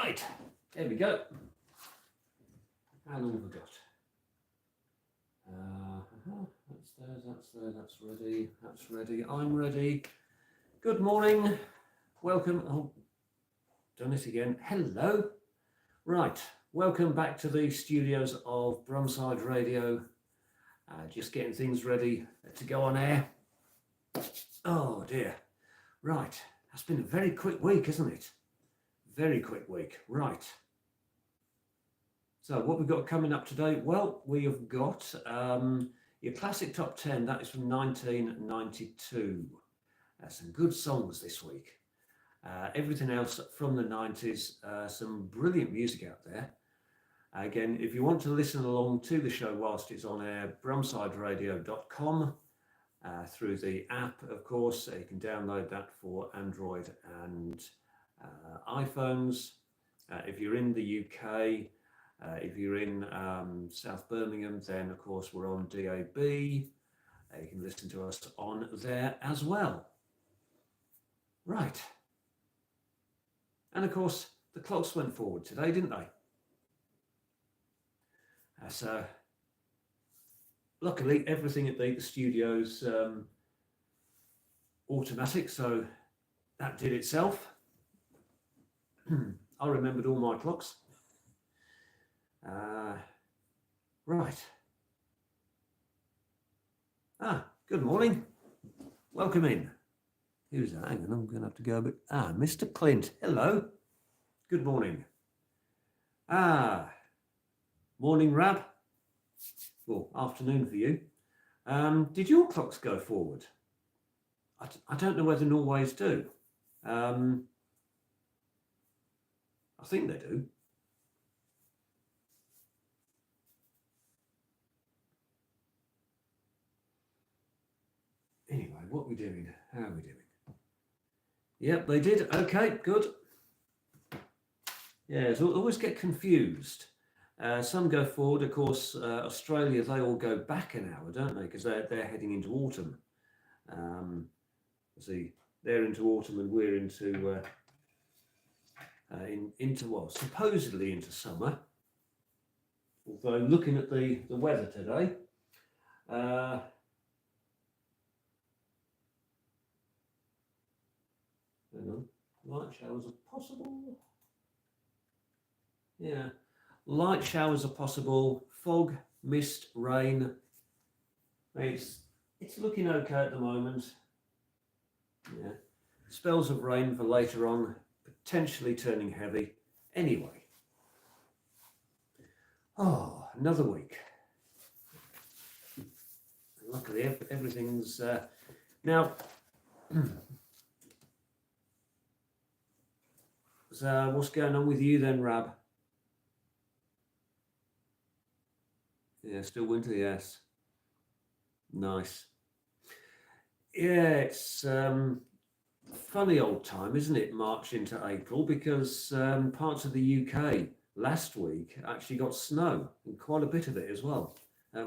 Right, there we go. How long have we got? That's there, that's ready, I'm ready. Good morning, welcome, oh, done it again, hello. Right, welcome back to the studios of Brumside Radio. Just getting things ready to go on air. Oh dear, right, that's been a very quick week, isn't it? Very quick week, right. So what we've got coming up today, well, we have got your classic top 10, that is from 1992. Some good songs this week. Everything else from the 90s, some brilliant music out there. Again, if you want to listen along to the show whilst it's on air, brumsideradio.com, through the app, of course. You can download that for Android and iPhones. If you're in the UK, if you're in South Birmingham, then of course we're on DAB. You can listen to us on there as well. Right. And of course, the clocks went forward today, didn't they? So luckily, everything at the studio's automatic, so that did itself. I remembered all my clocks. Right. Good morning. Welcome in. Who's that? Hang on, I'm going to have to go a bit. Mr. Clint. Hello. Good morning. Morning, Rab. Well, afternoon for you. Did your clocks go forward? I don't know whether Norway's do. I think they do. Anyway, what are we doing? How are we doing? Yep, they did. Okay, good. Yeah, so I always get confused. Some go forward, of course. Australia, they all go back an hour, don't they? Because they're heading into autumn. See, they're into autumn and we're into well, supposedly into summer. Although looking at the weather today, hang on, light showers are possible. Yeah, light showers are possible. Fog, mist, rain. It's looking okay at the moment. Yeah, spells of rain for later on, potentially turning heavy. Anyway, another week. Luckily, everything's now. So, what's going on with you then, Rab? Yeah, still winter, yes. Nice. Yeah, it's funny old time, isn't it? March into April, because parts of the UK last week actually got snow, and quite a bit of it as well.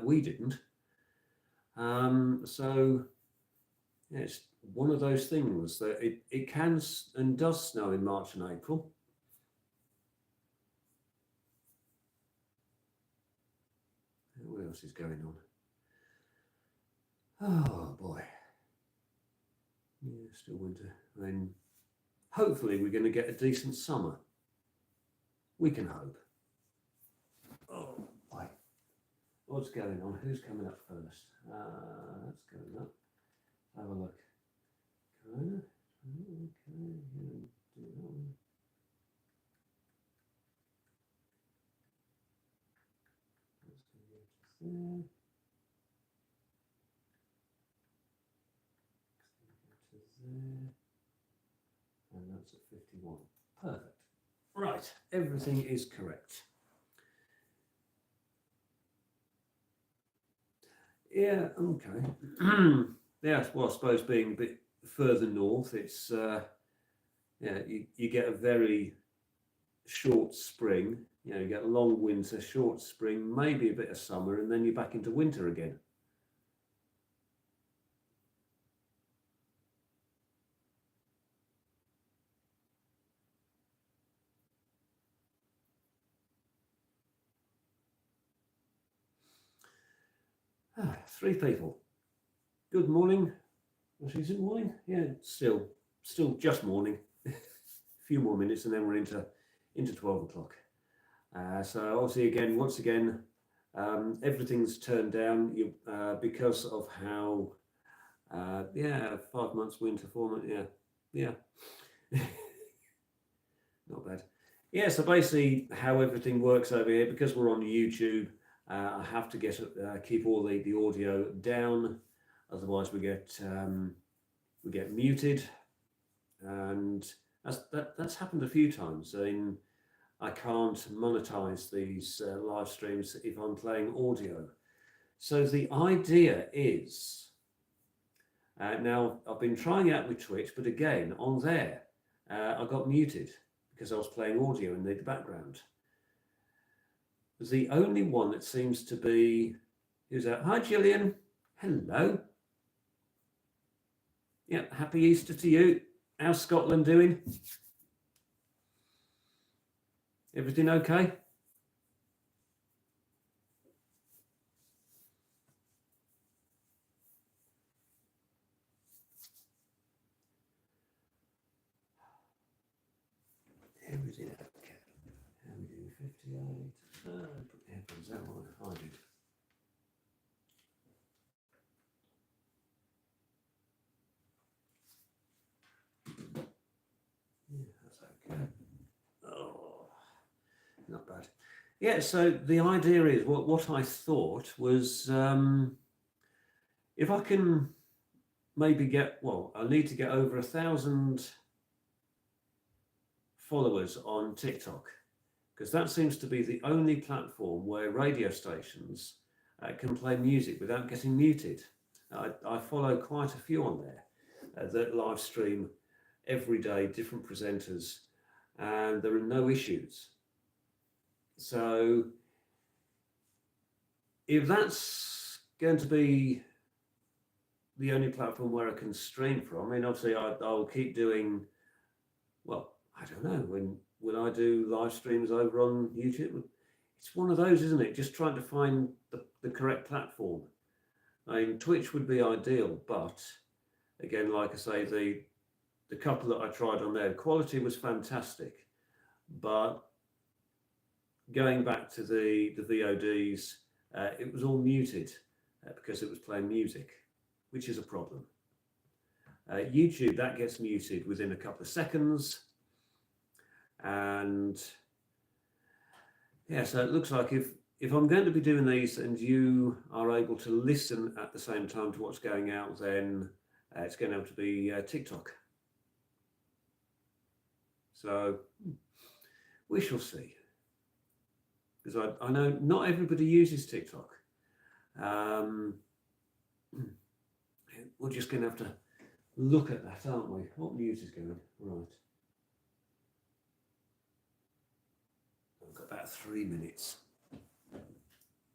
We didn't. So yeah, it's one of those things that it can and does snow in March and April. What else is going on? Oh boy. Yeah, still winter. I mean, hopefully we're going to get a decent summer. We can hope. Oh boy. What's going on? Who's coming up first? That's going up. Have a look. Okay. There. And that's at 51. Perfect. Right, everything is correct. Yeah, okay. Yeah, well, I suppose being a bit further north, it's yeah, you get a very short spring. You know, you get a long winter, short spring, maybe a bit of summer, and then you're back into winter again. Three people. Good morning. Actually, is it morning? Yeah, still just morning. A few more minutes and then we're into 12 o'clock. So obviously once again, everything's turned down because of how 5 months winter, 4 months, yeah. Not bad. Yeah, so basically how everything works over here, because we're on YouTube, I have to keep all the audio down, otherwise we get muted, and that's happened a few times. I can't monetize these live streams if I'm playing audio. So the idea is, now I've been trying out with Twitch, but again on there I got muted because I was playing audio in the background. The only one that seems to be, who's that? Hi Gillian, hello. Yeah, happy Easter to you. How's Scotland doing? Everything okay? Everything okay. How are we doing? 58. Put the headphones out while I did. Yeah, that's okay. Oh, not bad. Yeah, so the idea is, what I thought was, if I can maybe I need to get over 1,000 followers on TikTok, because that seems to be the only platform where radio stations can play music without getting muted. I follow quite a few on there that live stream every day, different presenters, and there are no issues. So if that's going to be the only platform where I can stream from, obviously I'll keep doing, I don't know, when I do live streams over on YouTube, it's one of those, isn't it? Just trying to find the correct platform. Twitch would be ideal, but again, like I say, the couple that I tried on there, quality was fantastic, but going back to the VODs, it was all muted because it was playing music, which is a problem. YouTube, that gets muted within a couple of seconds. And yeah, so it looks like if I'm going to be doing these and you are able to listen at the same time to what's going out, then it's going to have to be TikTok. So we shall see. Because I know not everybody uses TikTok. We're just going to have to look at that, aren't we? What news is going on? Right. I've got about 3 minutes.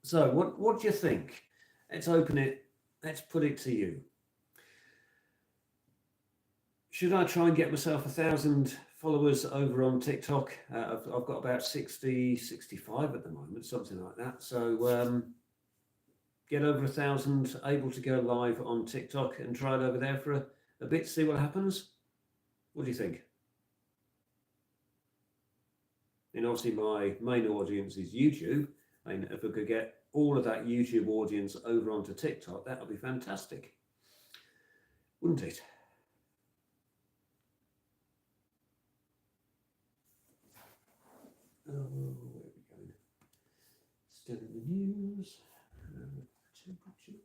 So what do you think? Let's open it. Let's put it to you. Should I try and get myself 1,000 followers over on TikTok? I've got about 60, 65 at the moment, something like that. So get over 1,000, able to go live on TikTok and try it over there for a bit, see what happens. What do you think? And obviously my main audience is YouTube. If we could get all of that YouTube audience over onto TikTok, that would be fantastic, wouldn't it? Oh, where are we going? Still in the news. Temperature.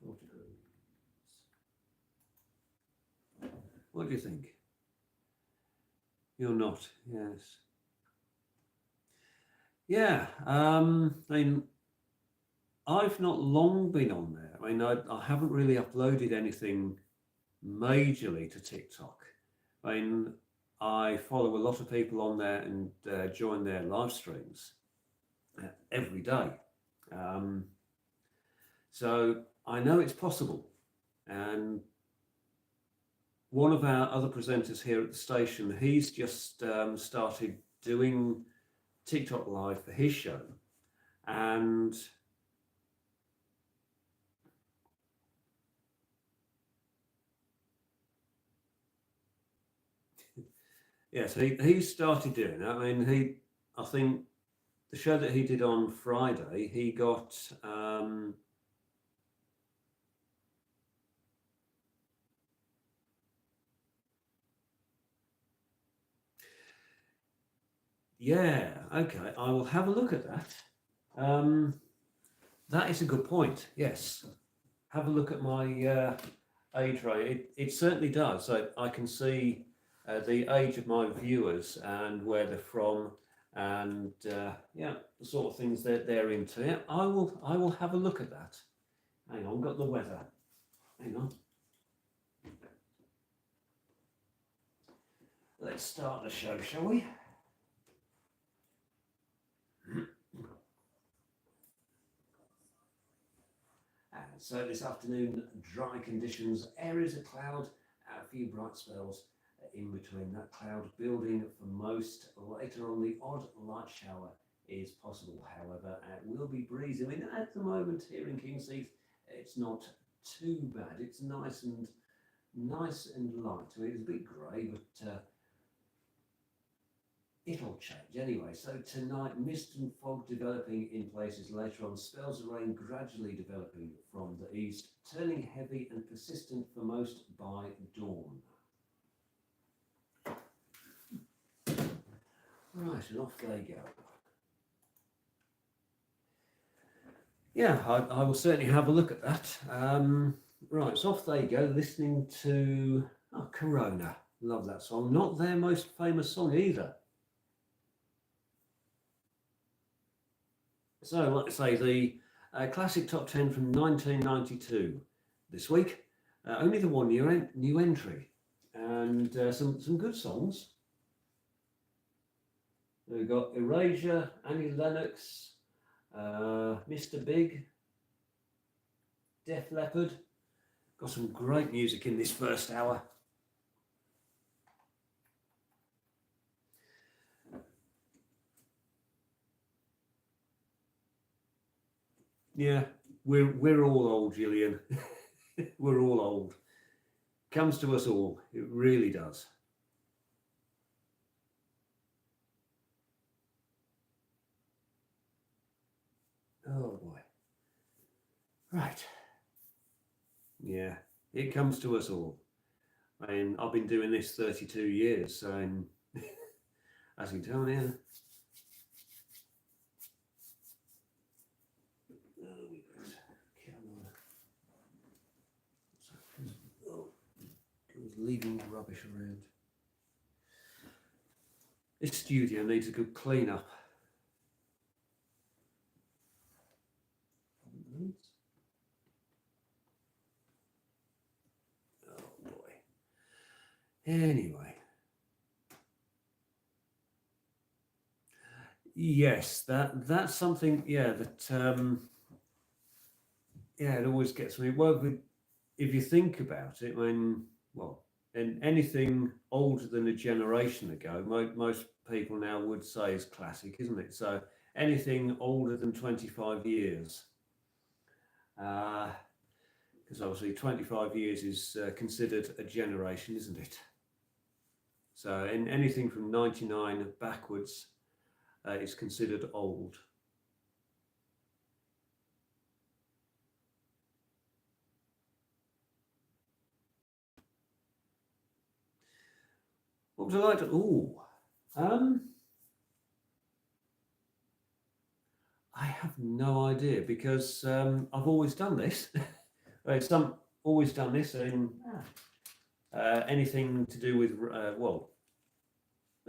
12 degrees. What do you think? You're not, yes. Yeah, I've not long been on there. I haven't really uploaded anything majorly to TikTok. I follow a lot of people on there and join their live streams every day. So I know it's possible. And one of our other presenters here at the station, he's just started doing TikTok Live for his show. And yes, he started doing that. I mean, I think the show that he did on Friday, he got yeah, okay, I will have a look at that. That is a good point. Yes, have a look at my age range. It certainly does. I can see the age of my viewers and where they're from, and yeah, the sort of things that they're into. Yeah, I will have a look at that. Hang on, got the weather. Hang on. Let's start the show, shall we? And so this afternoon, dry conditions, areas of cloud, a few bright spells in between. That cloud building for most. Later on, the odd light shower is possible. However, it will be breezy. I mean, at the moment here in Kingsheath, it's not too bad. It's nice and light. I mean, it's a bit grey, but it'll change anyway. So tonight, mist and fog developing in places. Later on, spells of rain gradually developing from the east, turning heavy and persistent for most by dawn. Right, and off they go. Yeah, I will certainly have a look at that. Right, so off they go, listening to Corona. Love that song. Not their most famous song either. So, like I say, the classic top 10 from 1992 this week. Only the one new entry, and some good songs. We've got Erasure, Annie Lennox, Mr. Big, Def Leppard. Got some great music in this first hour. Yeah, we're all old, Gillian. We're all old. Comes to us all. It really does. Oh boy. Right. Yeah, it comes to us all. I mean, I've been doing this 32 years, so as you can tell now. Leaving rubbish around. This studio needs a good clean up. Oh boy. Anyway. Yes, that's something, yeah, that yeah, it always gets me. Well, if you think about it, and anything older than a generation ago, most people now would say is classic, isn't it? So anything older than 25 years, because obviously 25 years is considered a generation, isn't it? So in anything from 99 backwards is considered old. What would I like to? I have no idea, because I've always done this. Always done this in anything to do with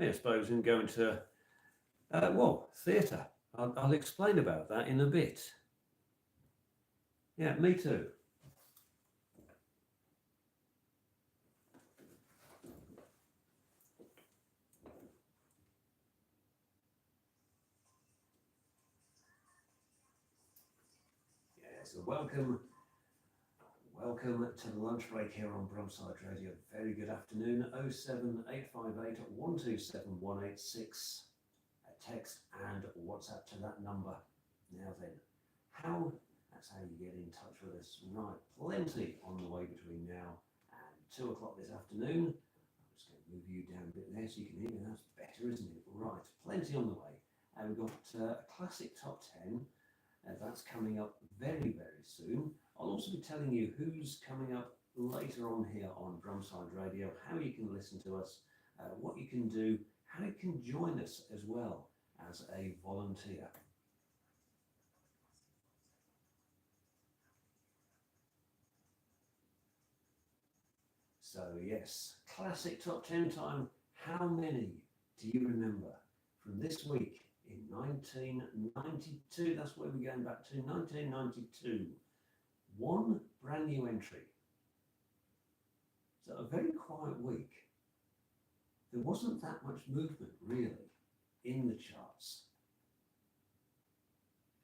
I suppose in going to theatre. I'll explain about that in a bit. Yeah, me too. So welcome Welcome to the lunch break here on Brumside Radio. Very good afternoon. 07858 127 186. A text and WhatsApp to that number. Now then, that's how you get in touch with us. Right, plenty on the way between now and 2 o'clock this afternoon. I'm just going to move you down a bit there so you can hear me. That's better, isn't it? Right, plenty on the way. We've got a classic top 10. That's coming up very, very soon. I'll also be telling you who's coming up later on here on Brumside Radio, how you can listen to us, what you can do, how you can join us as well as a volunteer. So yes, classic top 10 time. How many do you remember from this week in 1992? That's where we're going back to, 1992. One brand new entry. So a very quiet week. There wasn't that much movement really in the charts.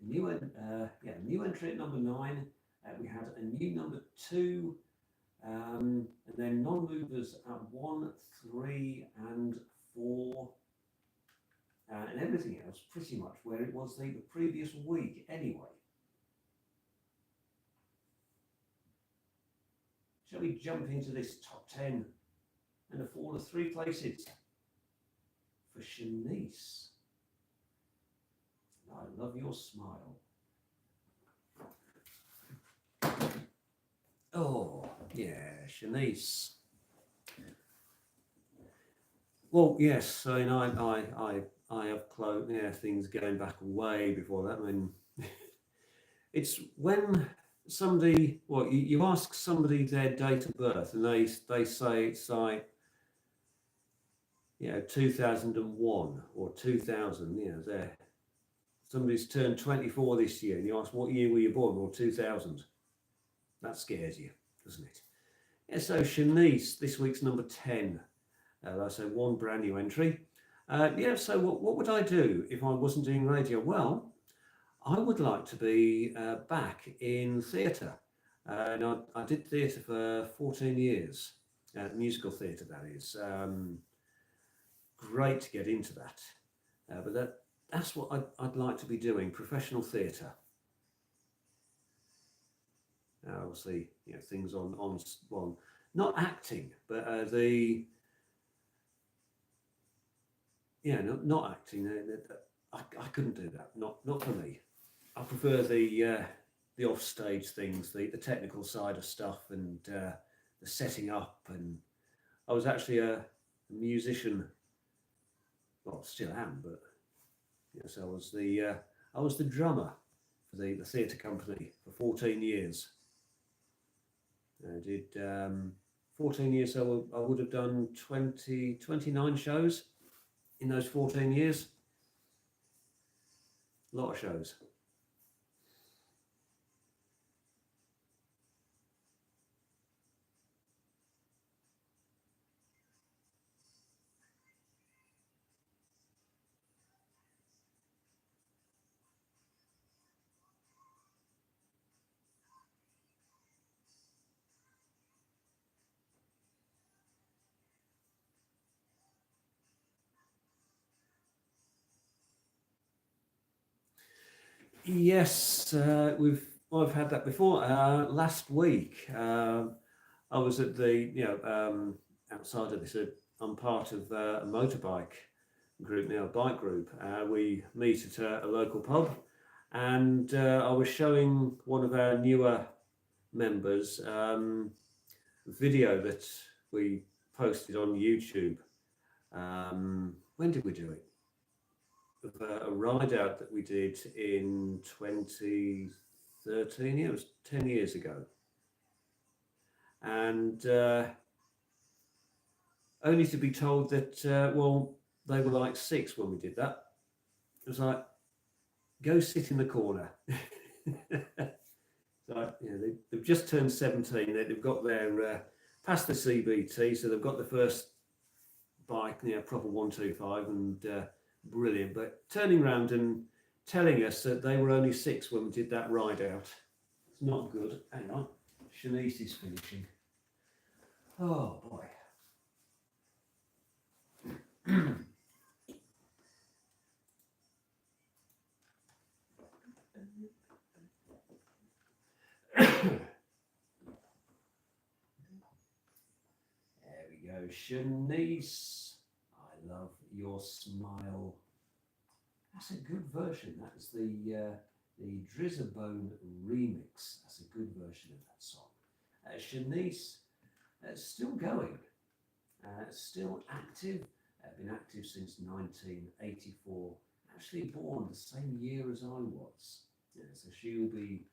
New entry at number 9. We had a new number 2, and then non-movers at 1, 3, and 4, and everything else pretty much where it was the previous week anyway. Shall we jump into this top 10 and a fall of 3 places for Shanice? I love your smile. Oh, yeah, Shanice. Well, yes, I mean, I have things going back way before that. I mean, it's when somebody, you ask somebody their date of birth and they say it's like, 2001 or 2000, somebody's turned 24 this year and you ask what year were you born? Well, 2000. That scares you, doesn't it? Yeah, so Shanice, this week's number 10. That's a one brand new entry. So what would I do if I wasn't doing radio? Well, I would like to be back in theatre. And I did theatre for 14 years, musical theatre that is. Great to get into that. But that's what I'd like to be doing, professional theatre. Obviously, things on not acting, but not acting. I couldn't do that. Not for me. I prefer the off-stage things, the technical side of stuff, and the setting up. And I was actually a musician. Well, still am, but yes, I was the drummer for the theatre company for 14 years. I did 14 years, so I would have done 29 shows in those 14 years. A lot of shows. Yes, I've had that before. Last week, I was at the outside of this. I'm part of a motorbike group now, a bike group. We meet at a local pub, and I was showing one of our newer members video that we posted on YouTube. When did we do it? A ride out that we did in 2013. It was 10 years ago, and only to be told that they were like 6 when we did that. It was like, go sit in the corner. So they've just turned 17. They've got their past the CBT, so they've got the first bike, proper 125, and brilliant. But turning around and telling us that they were only 6 when we did that ride out. It's not good. Hang on, Shanice is finishing. Oh boy. There we go, Shanice. I love your smile. That's a good version. That's the Drizzabone remix. That's a good version of that song. Shanice, still going, still active. Been active since 1984. Actually born the same year as I was. Yeah, so she'll be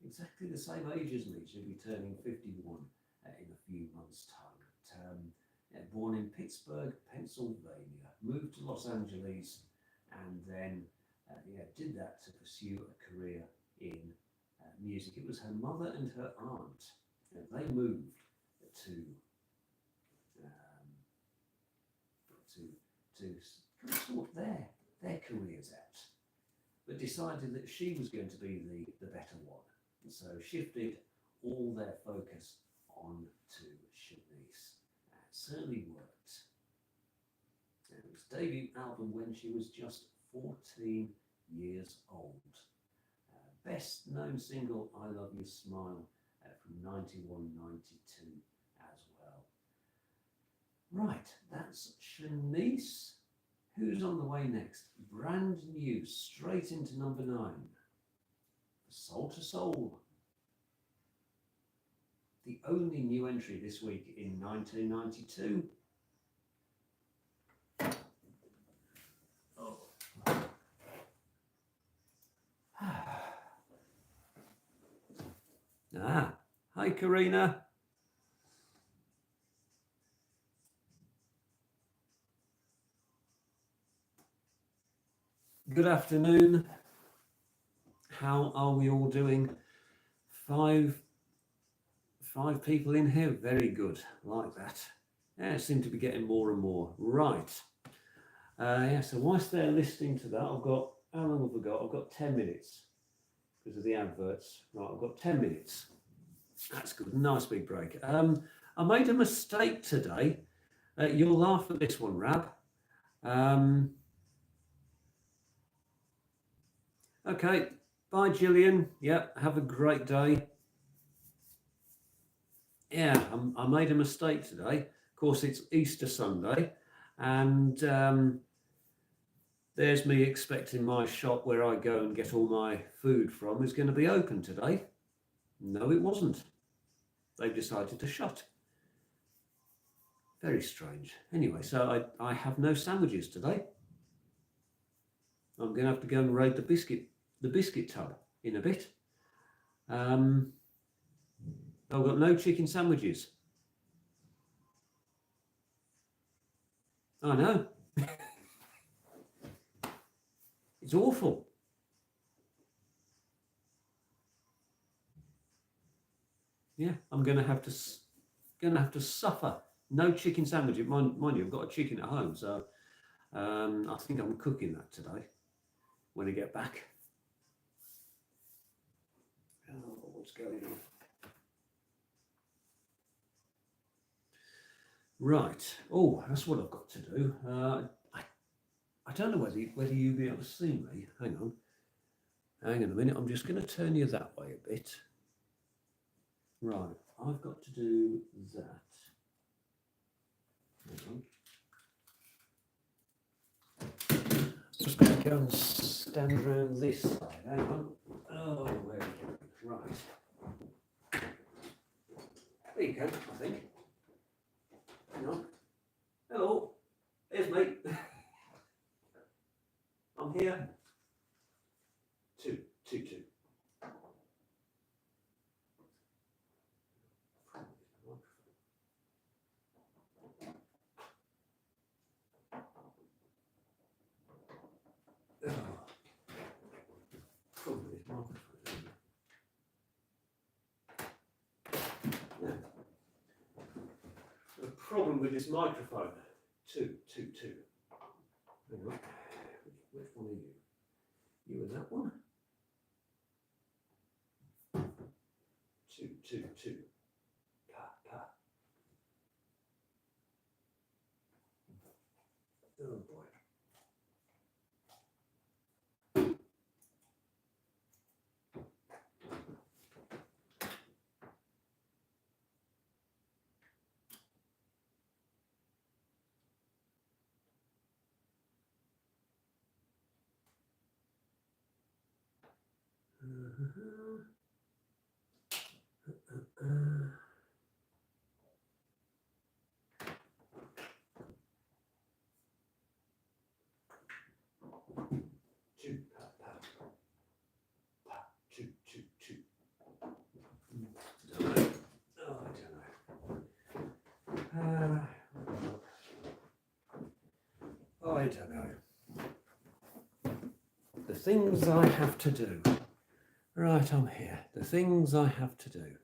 exactly the same age as me. She'll be turning 51 in a few months' time. Born in Pittsburgh, Pennsylvania, moved to Los Angeles, and then did that to pursue a career in music. It was her mother and her aunt. They moved to sort their careers out, but decided that she was going to be the better one, and so shifted all their focus on to Shanice. It certainly worked. It was debut album when she was just 14 years old. Best known single, I Love Your Smile, from 91-92 as well. Right, that's Shanice. Who's on the way next? Brand new, straight into number 9. Soul to Soul. The only new entry this week in 1992. Hi Karina. Good afternoon. How are we all doing? Five people in here. Very good. Like that. Yeah, seem to be getting more and more. Right. So whilst they're listening to that, I've got, how long have we got? I've got 10 minutes because of the adverts. Right, I've got 10 minutes. That's good. Nice big break. I made a mistake today. You'll laugh at this one, Rab. Okay. Bye, Gillian. Yeah, have a great day. Yeah, I made a mistake today. Of course, it's Easter Sunday, and there's me expecting my shop where I go and get all my food from is going to be open today. No, it wasn't. They've decided to shut. Very strange. Anyway, so I have no sandwiches today. I'm going to have to go and raid the biscuit tub in a bit. I've got no chicken sandwiches. I know. It's awful. Yeah, I'm going to have to suffer. No chicken sandwich. Mind you, I've got a chicken at home, so I think I'm cooking that today when I get back. Oh, what's going on? Right. Oh, that's what I've got to do. I don't know whether you'll be able to see me. Hang on a minute. I'm just going to turn you that way a bit. Right. I've got to do that. Hang on. Just going to go and stand around this side. Hang on. Oh, where are we going? Right. There you go, I think. Hang on. Hello. There's me. I'm here. Two. The problem with this microphone. Two. Hang on. Which one are you? You and that one? 2. 2. Pa, pa. Oh boy. Two, pa, pa, pa, two. Don't know. Oh, I don't know. The things I have to do. Right, I'm here. The things I have to do.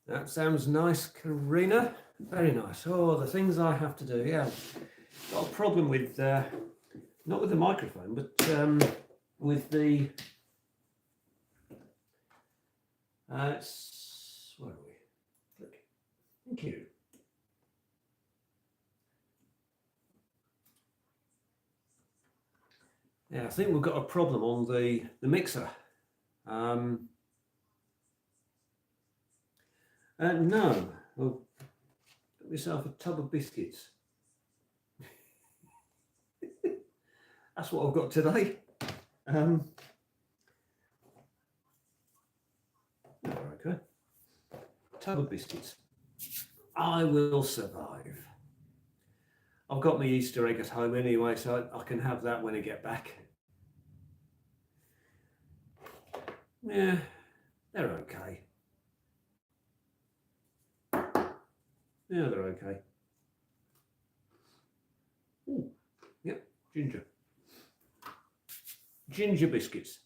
That sounds nice, Karina. Very nice. Oh, the things I have to do. Yeah, got a problem with, not with the microphone, but with the, where are we? Click. Thank you. Yeah, I think we've got a problem on the mixer. No. Well, got myself a tub of biscuits. That's what I've got today. Okay. Tub of biscuits. I will survive. I've got my Easter egg at home anyway, so I can have that when I get back. Yeah, they're okay. Yeah, they're okay. Ooh, yep, ginger. Ginger biscuits.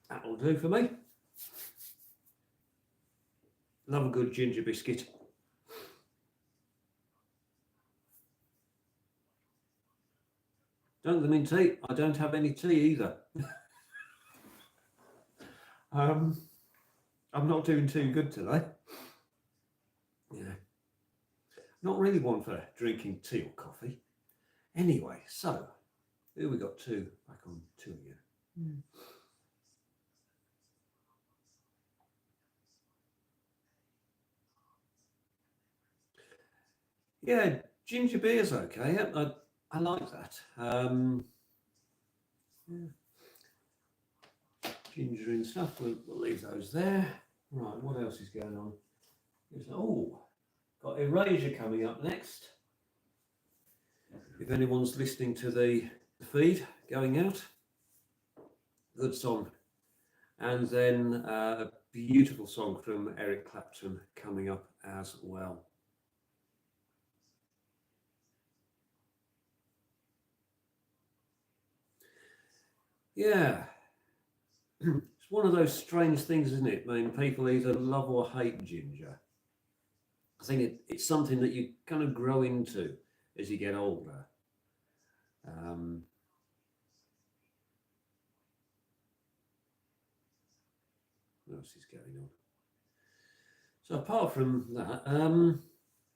That'll do for me. Love a good ginger biscuit. Don't them in tea. I don't have any tea either. I'm not doing too good today. Yeah. Not really one for drinking tea or coffee. Anyway, so here we got 2. Back on 2 again. Yeah, ginger beer's okay. I like that. Yeah. Ginger and stuff. We'll leave those there. Right, what else is going on? Got Erasure coming up next. If anyone's listening to the feed going out, good song. And then a beautiful song from Eric Clapton coming up as well. Yeah, it's one of those strange things, isn't it? I mean, people either love or hate ginger. I think it's something that you kind of grow into as you get older. What else is going on? So apart from that,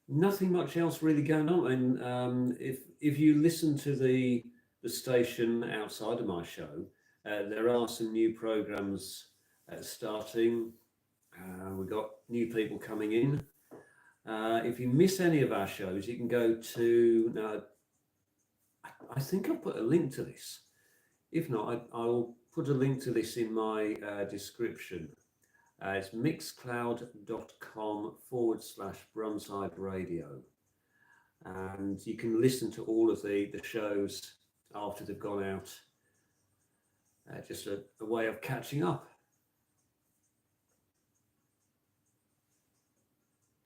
nothing much else really going on. And if you listen to the station outside of my show, there are some new programs starting. We've got new people coming in. If you miss any of our shows, you can go to, I think I'll put a link to this. If not, I'll put a link to this in my description. It's mixcloud.com/Brumside Radio. And you can listen to all of the shows after they've gone out. Just a way of catching up.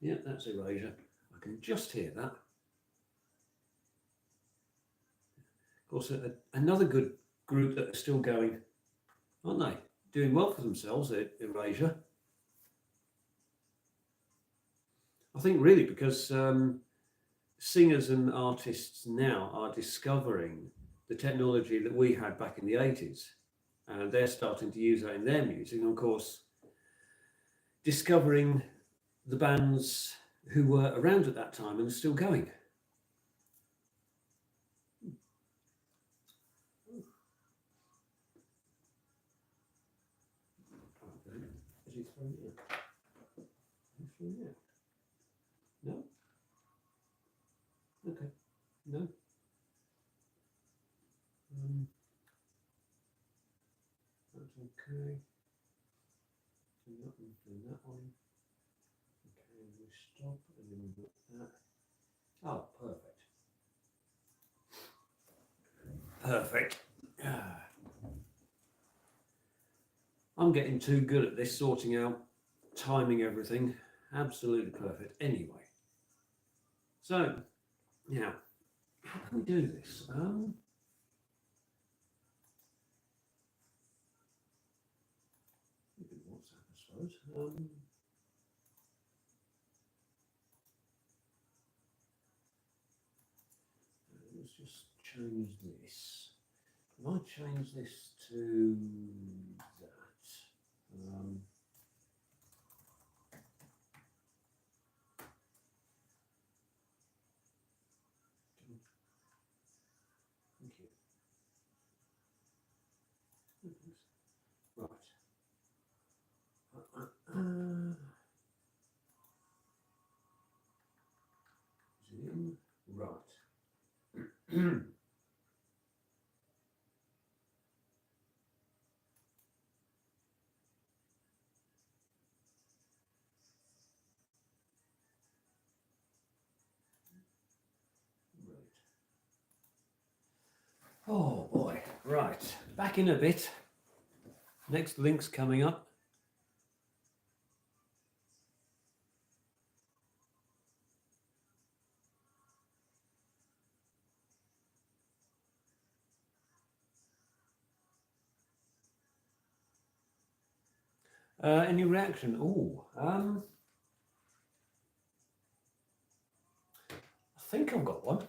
Yeah, that's Erasure. I can just hear that. Of course, another good group that are still going, aren't they? Doing well for themselves at Erasure. I think really because singers and artists now are discovering the technology that we had back in the 80s. And they're starting to use that in their music. And of course, discovering the bands who were around at that time and are still going. Is he throwing it out? Who's throwing it out? No? Okay. No? That's okay. Do that one. Okay, we stop and then we put that. Oh, perfect. Perfect. I'm getting too good at this, sorting out, timing everything. Absolutely perfect. Anyway. So, now, how can we do this? WhatsApp, I suppose. Let's just change this. If I change this to that, thank you. Right. Is it in? Right. Oh boy, right, back in a bit. Next link's coming up. Any reaction? Oh, I think I've got one.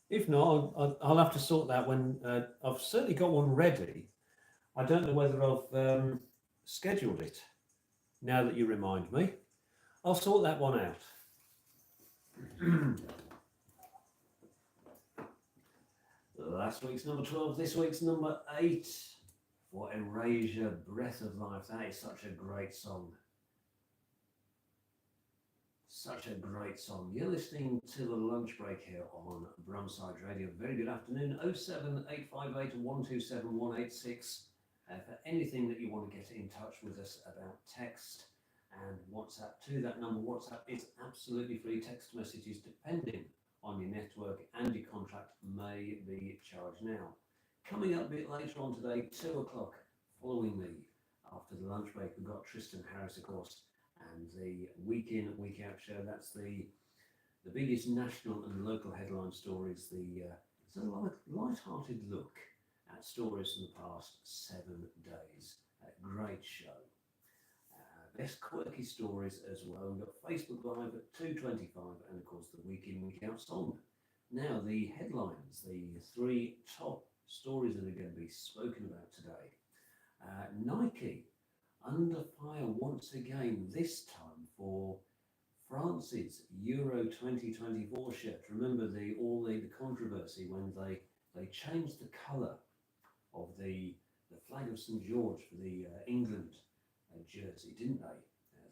If not, I'll have to sort that when I've certainly got one ready. I don't know whether I've scheduled it now that you remind me. I'll sort that one out. Last week's number 12, this week's number 8. For Erasure, Breath of Life. That is such a great song. Such a great song. You're listening to the Lunch Break here on Brumside Radio. Very good afternoon. 07858 127 186. For anything that you want to get in touch with us about text and WhatsApp to that number. WhatsApp is absolutely free. Text messages, depending on your network and your contract, may be charged now. Coming up a bit later on today, 2 o'clock, following me after the lunch break, we've got Tristan Harris, of course, and the week in, week out show. That's the biggest national and local headline stories. It's a light-hearted look at stories from the past 7 days. A great show. Best quirky stories as well. We've got Facebook Live at 2:25, and of course the week in, week out song. Now the headlines, the 3 top stories that are going to be spoken about today. Nike under fire once again, this time for France's Euro 2024 shirt. Remember all the controversy when they changed the colour of the flag of St George for the England jersey, didn't they?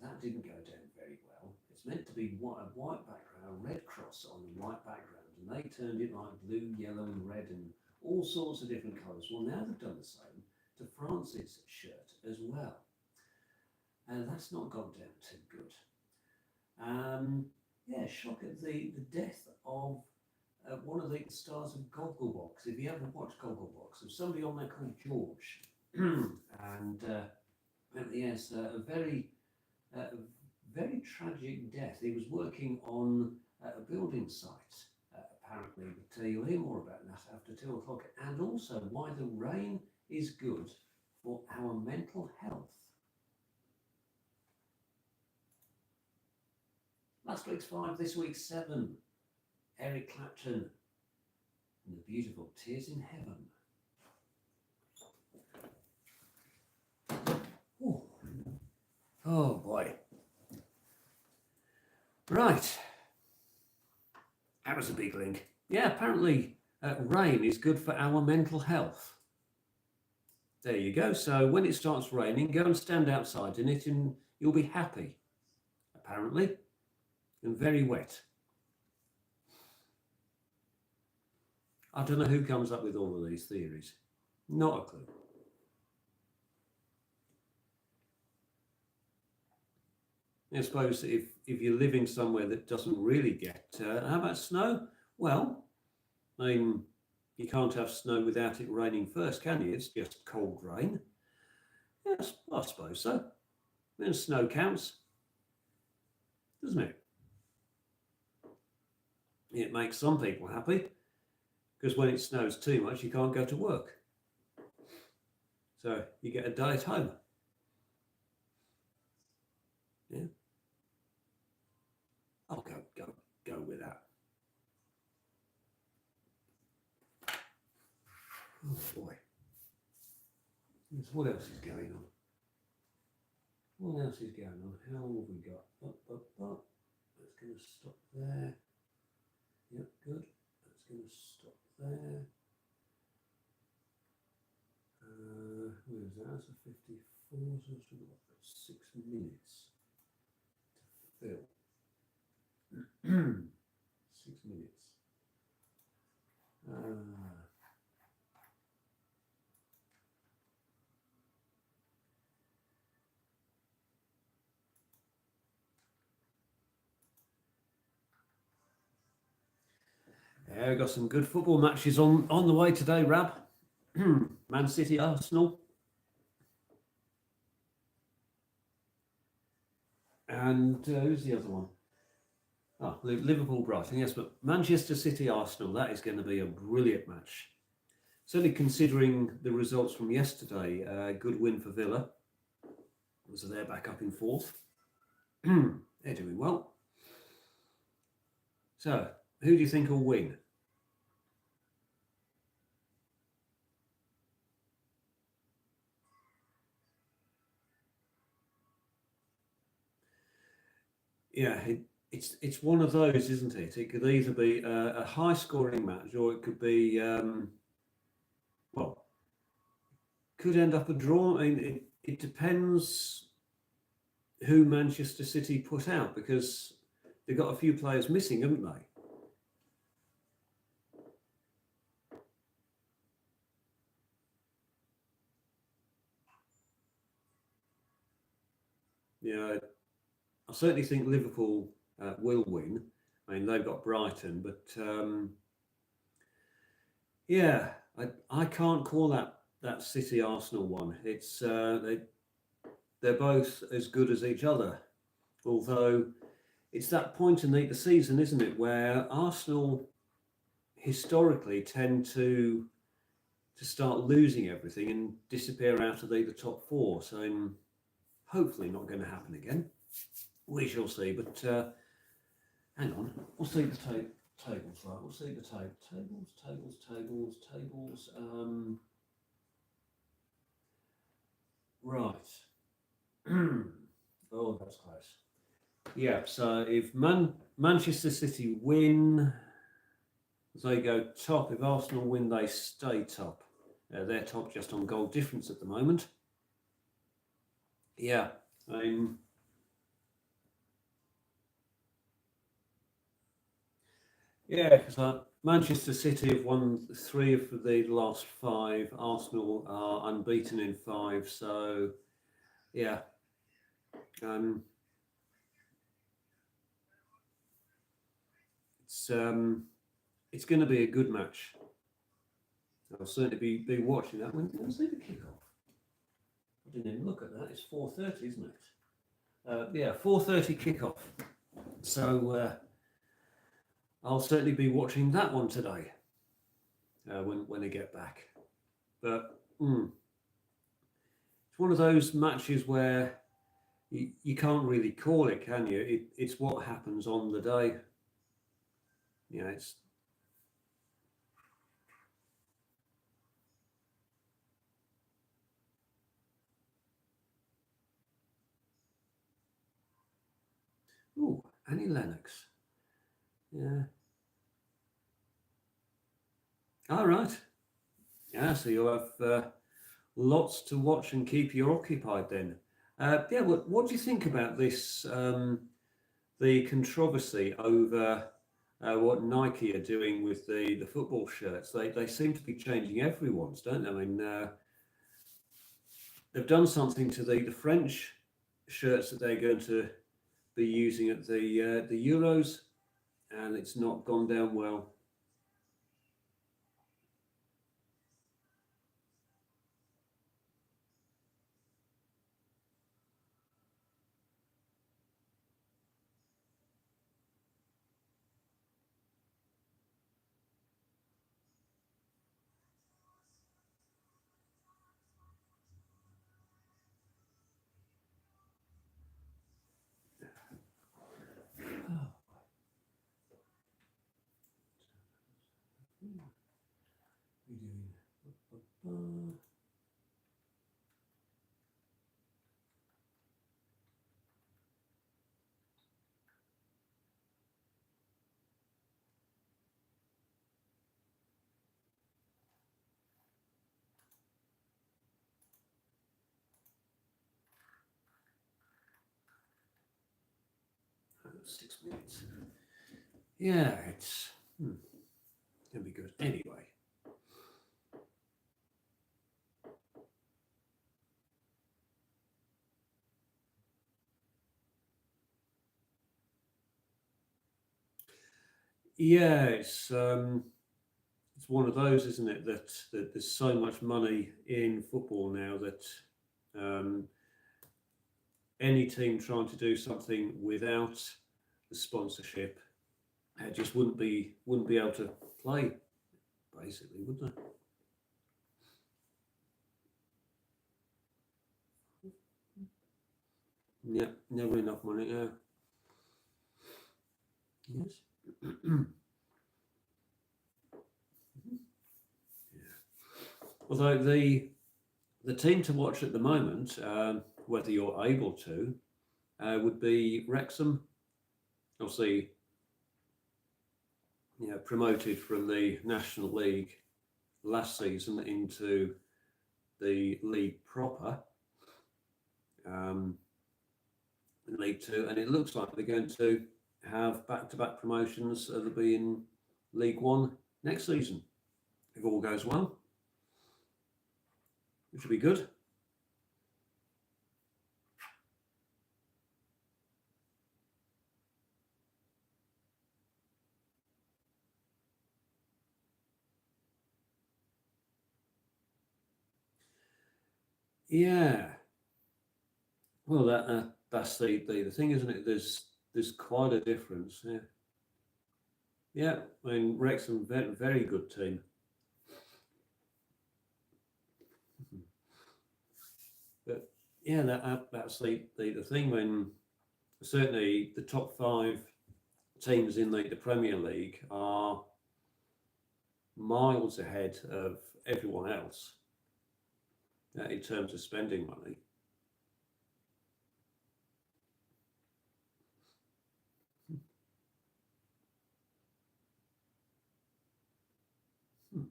That didn't go down very well. It's meant to be a white background, a red cross on the white background, and they turned it like blue, yellow and red and all sorts of different colours. Well, now they've done the same to France's shirt as well. And that's not gone down too good. Yeah, shock at the death of one of the stars of Gogglebox. If you haven't watched Gogglebox, there's somebody on there called George. And yes, a very tragic death. He was working on a building site, apparently. We'll tell you more about that after 2 o'clock, and also why the rain is good for our mental health. Last week's 5, this week's 7. Eric Clapton and the beautiful Tears in Heaven. Ooh. Oh boy. Right. That was a big link. Yeah, apparently rain is good for our mental health. There you go. So when it starts raining, go and stand outside in it and you'll be happy, apparently, and very wet. I don't know who comes up with all of these theories. Not a clue. I suppose if you're living somewhere that doesn't really get, how about snow? Well, I mean, you can't have snow without it raining first, can you? It's just cold rain. Yes, I suppose so. Then snow counts, doesn't it? It makes some people happy because when it snows too much, you can't go to work. So you get a day at home. Yeah. I'll go with that. Oh boy. What else is going on? What else is going on? How long have we got? That's going to stop there. Yep, good. That's going to stop there. Where is that? That's a 54, so it's got 6 minutes to fill. 6 minutes. Yeah, we've got some good football matches on the way today, Rab. Man City, Arsenal. And who's the other one? Oh, Liverpool, Brighton, yes, but Manchester City, Arsenal, that is going to be a brilliant match. Certainly considering the results from yesterday, good win for Villa. So they're back up in fourth. They're doing well. So, who do you think will win? Yeah, it's one of those, isn't it? It could either be a high-scoring match, or it could be, could end up a draw. I mean, it depends who Manchester City put out, because they've got a few players missing, haven't they? Yeah, I certainly think Liverpool will win. I mean, they've got Brighton, but yeah, I can't call that City Arsenal one. It's they're both as good as each other, although it's that point in the season, isn't it, where Arsenal historically tend to start losing everything and disappear out of the top four. So I'm hopefully not going to happen again. We shall see, but hang on, we'll see the tables, right? We'll see the tables. Right. Oh, that's close. Yeah, so if Manchester City win, they go top. If Arsenal win, they stay top. They're top just on goal difference at the moment. Yeah, yeah, because Manchester City have won 3 of the last 5. Arsenal are unbeaten in 5. So, yeah. It's going to be a good match. I'll certainly be watching that. When did I see the kickoff? I didn't even look at that. It's 4:30, isn't it? Yeah, 4:30 kickoff. So I'll certainly be watching that one today when I get back. But it's one of those matches where you can't really call it, can you? It's what happens on the day. it's Annie Lennox. Yeah. All right. Yeah, so you'll have lots to watch and keep you occupied then. Yeah, what do you think about this, the controversy over what Nike are doing with the football shirts? They seem to be changing everyone's, don't they? I mean, they've done something to the French shirts that they're going to be using at the Euros, and it's not gone down well. Six minutes. Yeah, it's gonna be good anyway. Yeah, it's one of those, isn't it? That there's so much money in football now that um, any team trying to do something without the sponsorship just wouldn't be able to play, basically, would they? Yeah, never enough money. Yeah. Yes. Although the team to watch at the moment, whether you're able to, would be Wrexham. Obviously, promoted from the National League last season into the league proper, League Two, and it looks like they're going to have back-to-back promotions. They'll be in League One next season, if all goes well, which will be good. Yeah. Well, that's the thing, isn't it? There's quite a difference. Yeah. Yeah. I mean, Wrexham, very, very good team. But yeah, that's the thing when certainly the top five teams in the Premier League are miles ahead of everyone else in terms of spending money. Hmm.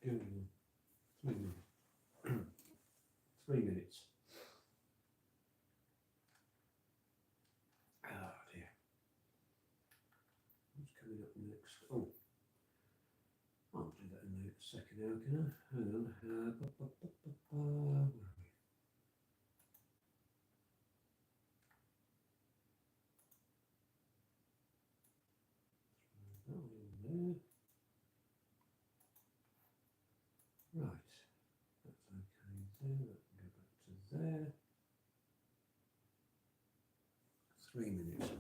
Three minutes. 3 minutes. Oh dear. What's coming up next? Oh, I'll do that in a second now, can I? Hang on. Where are we? That one in there. Right. That's okay there. That can go back to there. 3 minutes.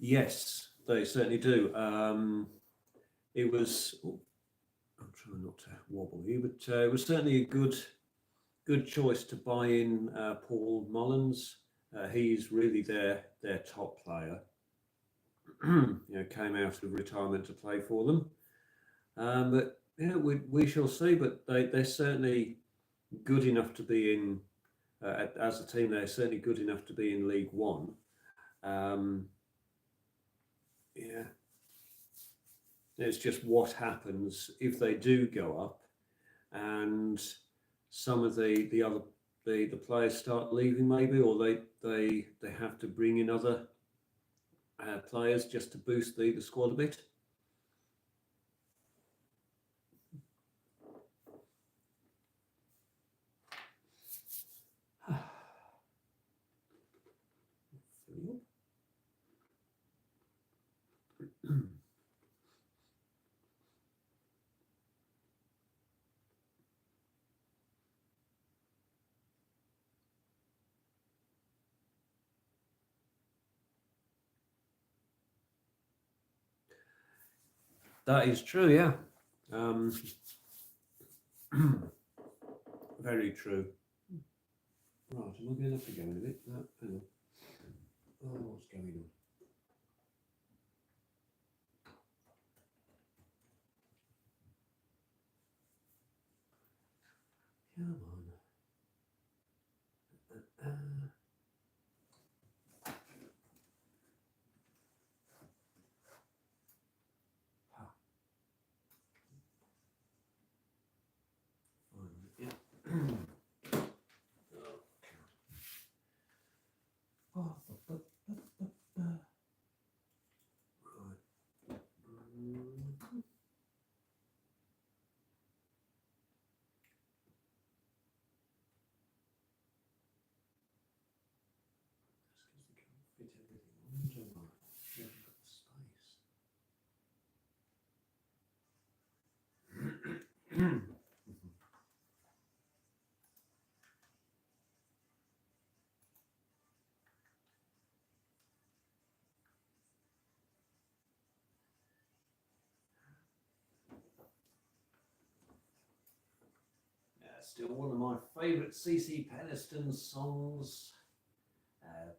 Yes, they certainly do. It was. Oh, I'm trying not to wobble here, but it was certainly a good choice to buy in Paul Mullins. He's really their top player. Came out of retirement to play for them. But we shall see. But they're certainly good enough to be in. As a team, they're certainly good enough to be in League One. Yeah, it's just what happens if they do go up, and some of the other the players start leaving maybe, or they have to bring in other players just to boost the squad a bit. That is true, yeah. Very true. Right, am I going to have to go in a bit? No, hang on. Oh, what's going on? Come on. Yeah. Still one of my favourite CC Peniston songs.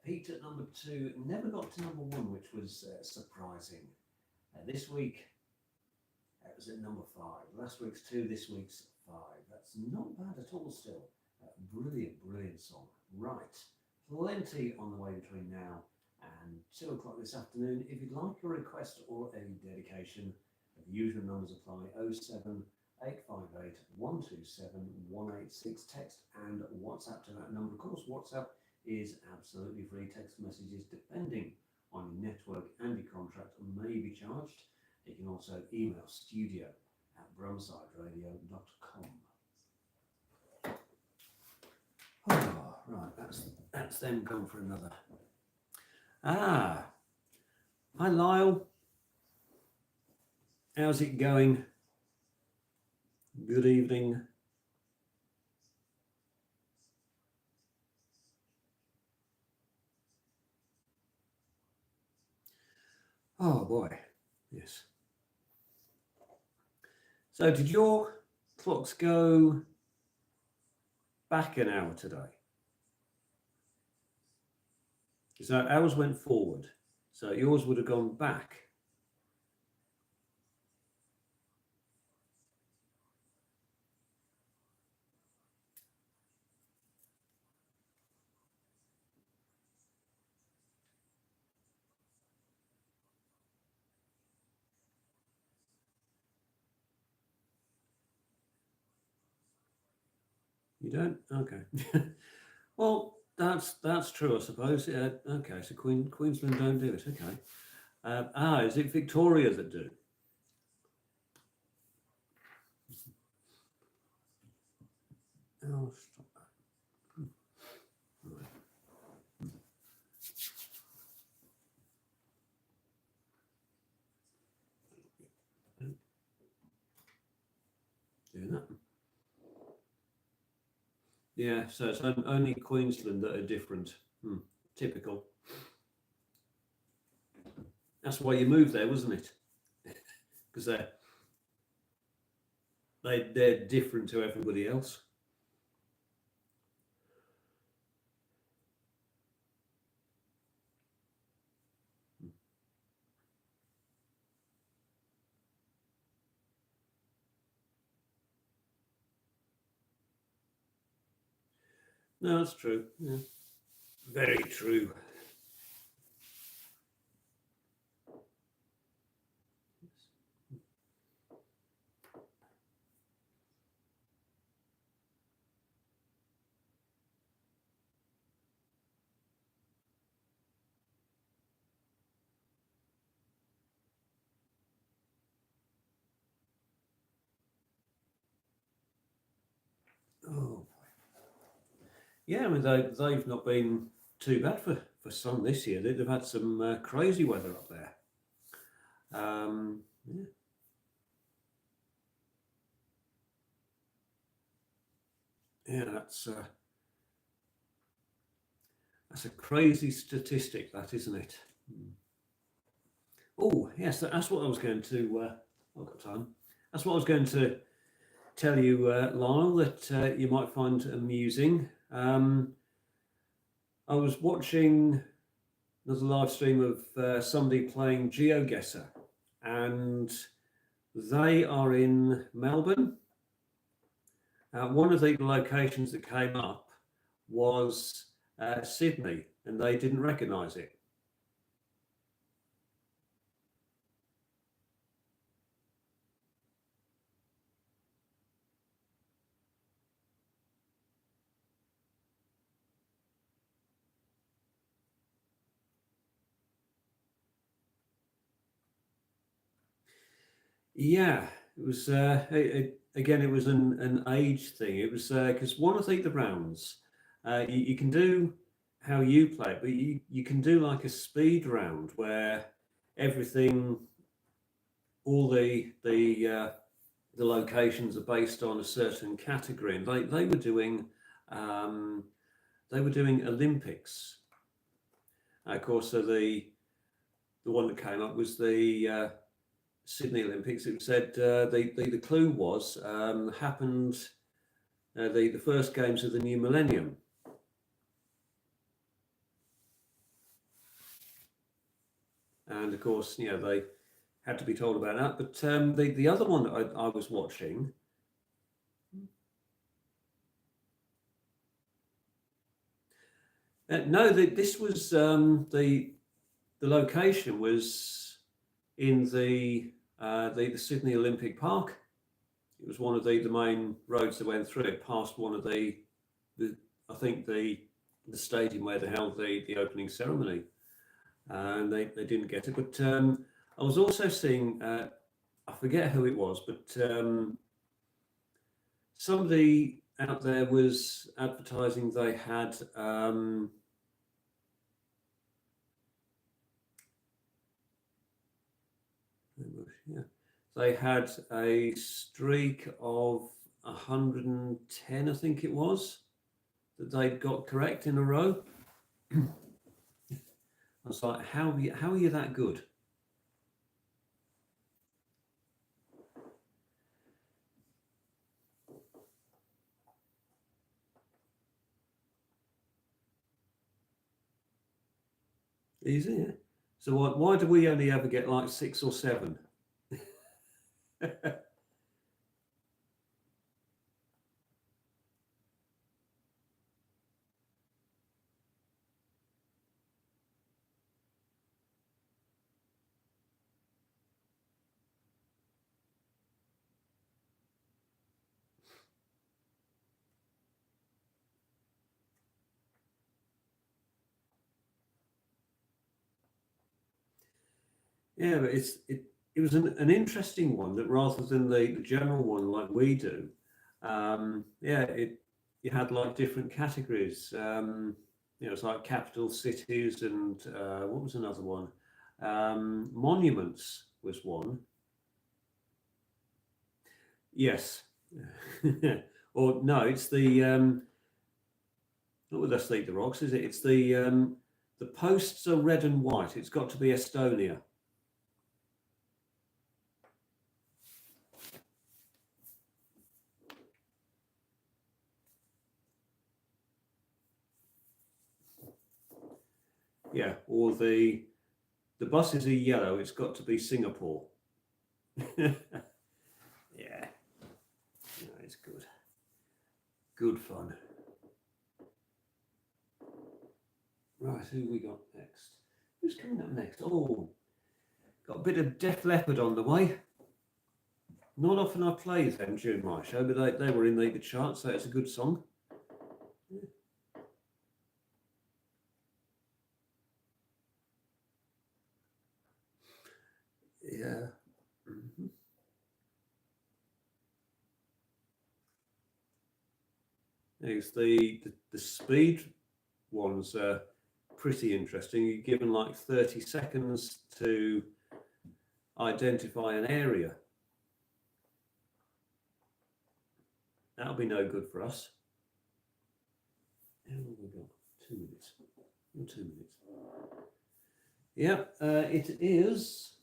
Peaked at number 2, never got to number 1, which was surprising. This week it was at number 5. Last week's 2, this week's 5. That's not bad at all still. Brilliant song. Right, plenty on the way between now and 2 o'clock this afternoon. If you'd like a request or a dedication, the usual numbers apply: 07858 127 186. Text and WhatsApp to that number. Of course, WhatsApp is absolutely free. Text messages, depending on your network and your contract, may be charged. You can also email studio@brumsideradio.com. Oh, right, that's them gone for another. Hi Lyle. How's it going? Good evening. Oh boy, yes. So did your clocks go back an hour today? So ours went forward. So yours would have gone back. You don't? Okay. Well, that's true, I suppose. Okay, so Queensland don't do it. Okay. Is it Victoria that do? Oh, stop that. Right. Doing that. Yeah, so it's only Queensland that are different. Typical. That's why you moved there, wasn't it? Because they're different to everybody else. No, that's true. Yeah. Very true. Oh, yeah. I mean, they've not been too bad for sun this year. They've had some crazy weather up there. Yeah. Yeah, that's a crazy statistic, that, isn't it? Oh, yes, that's what I was going to. I've got time. That's what I was going to tell you, Lyle, that you might find amusing. I was watching another live stream of somebody playing GeoGuessr, and they are in Melbourne. One of the locations that came up was Sydney, and they didn't recognise it. Yeah, it was again. It was an age thing. It was because one of the rounds, you can do how you play it, but you can do like a speed round where everything, all the locations are based on a certain category, and they were doing Olympics. Of course, so the one that came up was the Sydney Olympics. It said the clue was happened the first games of the new millennium. And of course, they had to be told about that. But the other one that I was watching, no, this was the location was in the Sydney Olympic Park. It was one of the main roads that went through it, past one of the I think the stadium where they held the opening ceremony, and they didn't get it. But I was also seeing, I forget who it was, but somebody out there was advertising they had they had a streak of 110, I think it was, that they'd got correct in a row. I was like, how are you that good? Easy, yeah. So why do we only ever get like 6 or 7? Yeah, but it was an interesting one that rather than the general one like we do, you had like different categories. It's like capital cities and what was another one? Monuments was one. Yes. Or no, it's the not with us the rocks, is it? It's the posts are red and white. It's got to be Estonia. Yeah, or the buses are yellow, it's got to be Singapore. Yeah. No, it's good. Good fun. Right, who we got next? Who's coming up next? Oh, got a bit of Def Leppard on the way. Not often I play them during my show, but they were in the chart, so it's a good song. Yeah. Mm-hmm. It's the speed ones are pretty interesting. You're given like 30 seconds to identify an area. That'll be no good for us. How long have we got? 2 minutes. 2 minutes. Yeah, it is.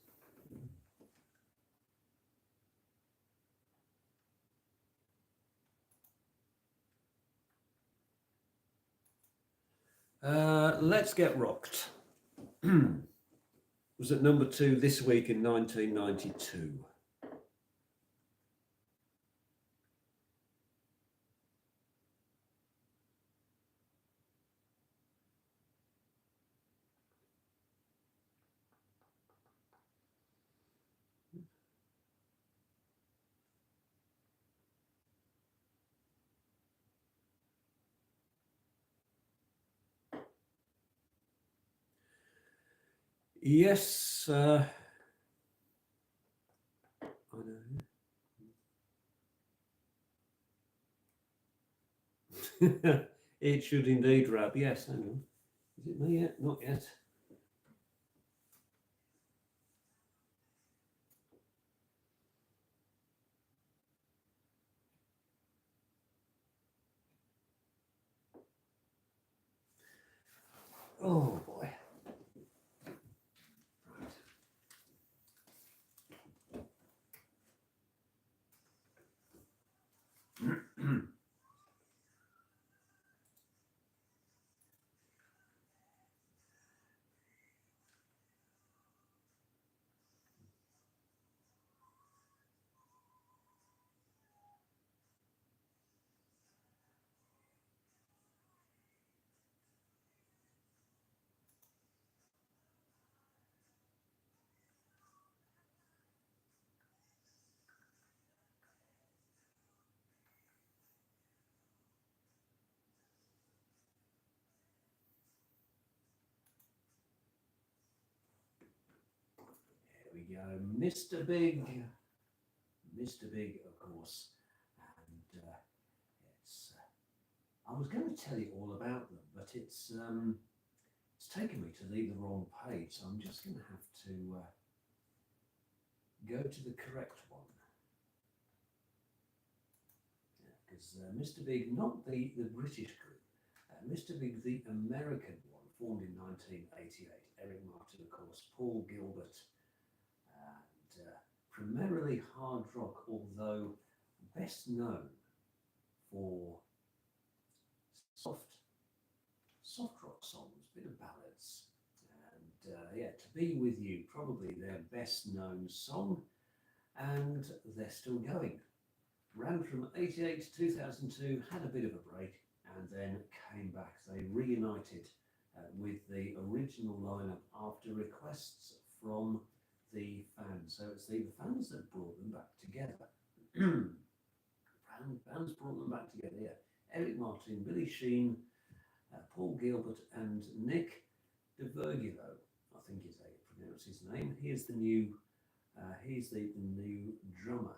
Let's Get Rocked. Was at number 2 this week in 1992. Yes, I know. It should indeed, Rab. Yes, hang on. Is it me yet? Not yet. Oh boy. Right. Here we go, Mr. Big. Mr. Big, of course. And it's. I was going to tell you all about them, but it's taken me to the wrong page, so I'm just going to have to go to the correct one. Because Mr. Big, not the British group, Mr. Big, the American one, formed in 1988. Eric Martin, of course, Paul Gilbert, and primarily hard rock, although best known for soft rock songs, bit of ballads. And yeah, To Be With You, probably their best known song, and they're still going. Ran from 88 to 2002, had a bit of a break, and then came back. They reunited with the original lineup after requests from the fans. So it's the fans that brought them back together. Fans brought them back together, yeah. Eric Martin, Billy Sheen, Paul Gilbert, and Nick DeVergulo, I think is how you pronounce his name. He's the new drummer.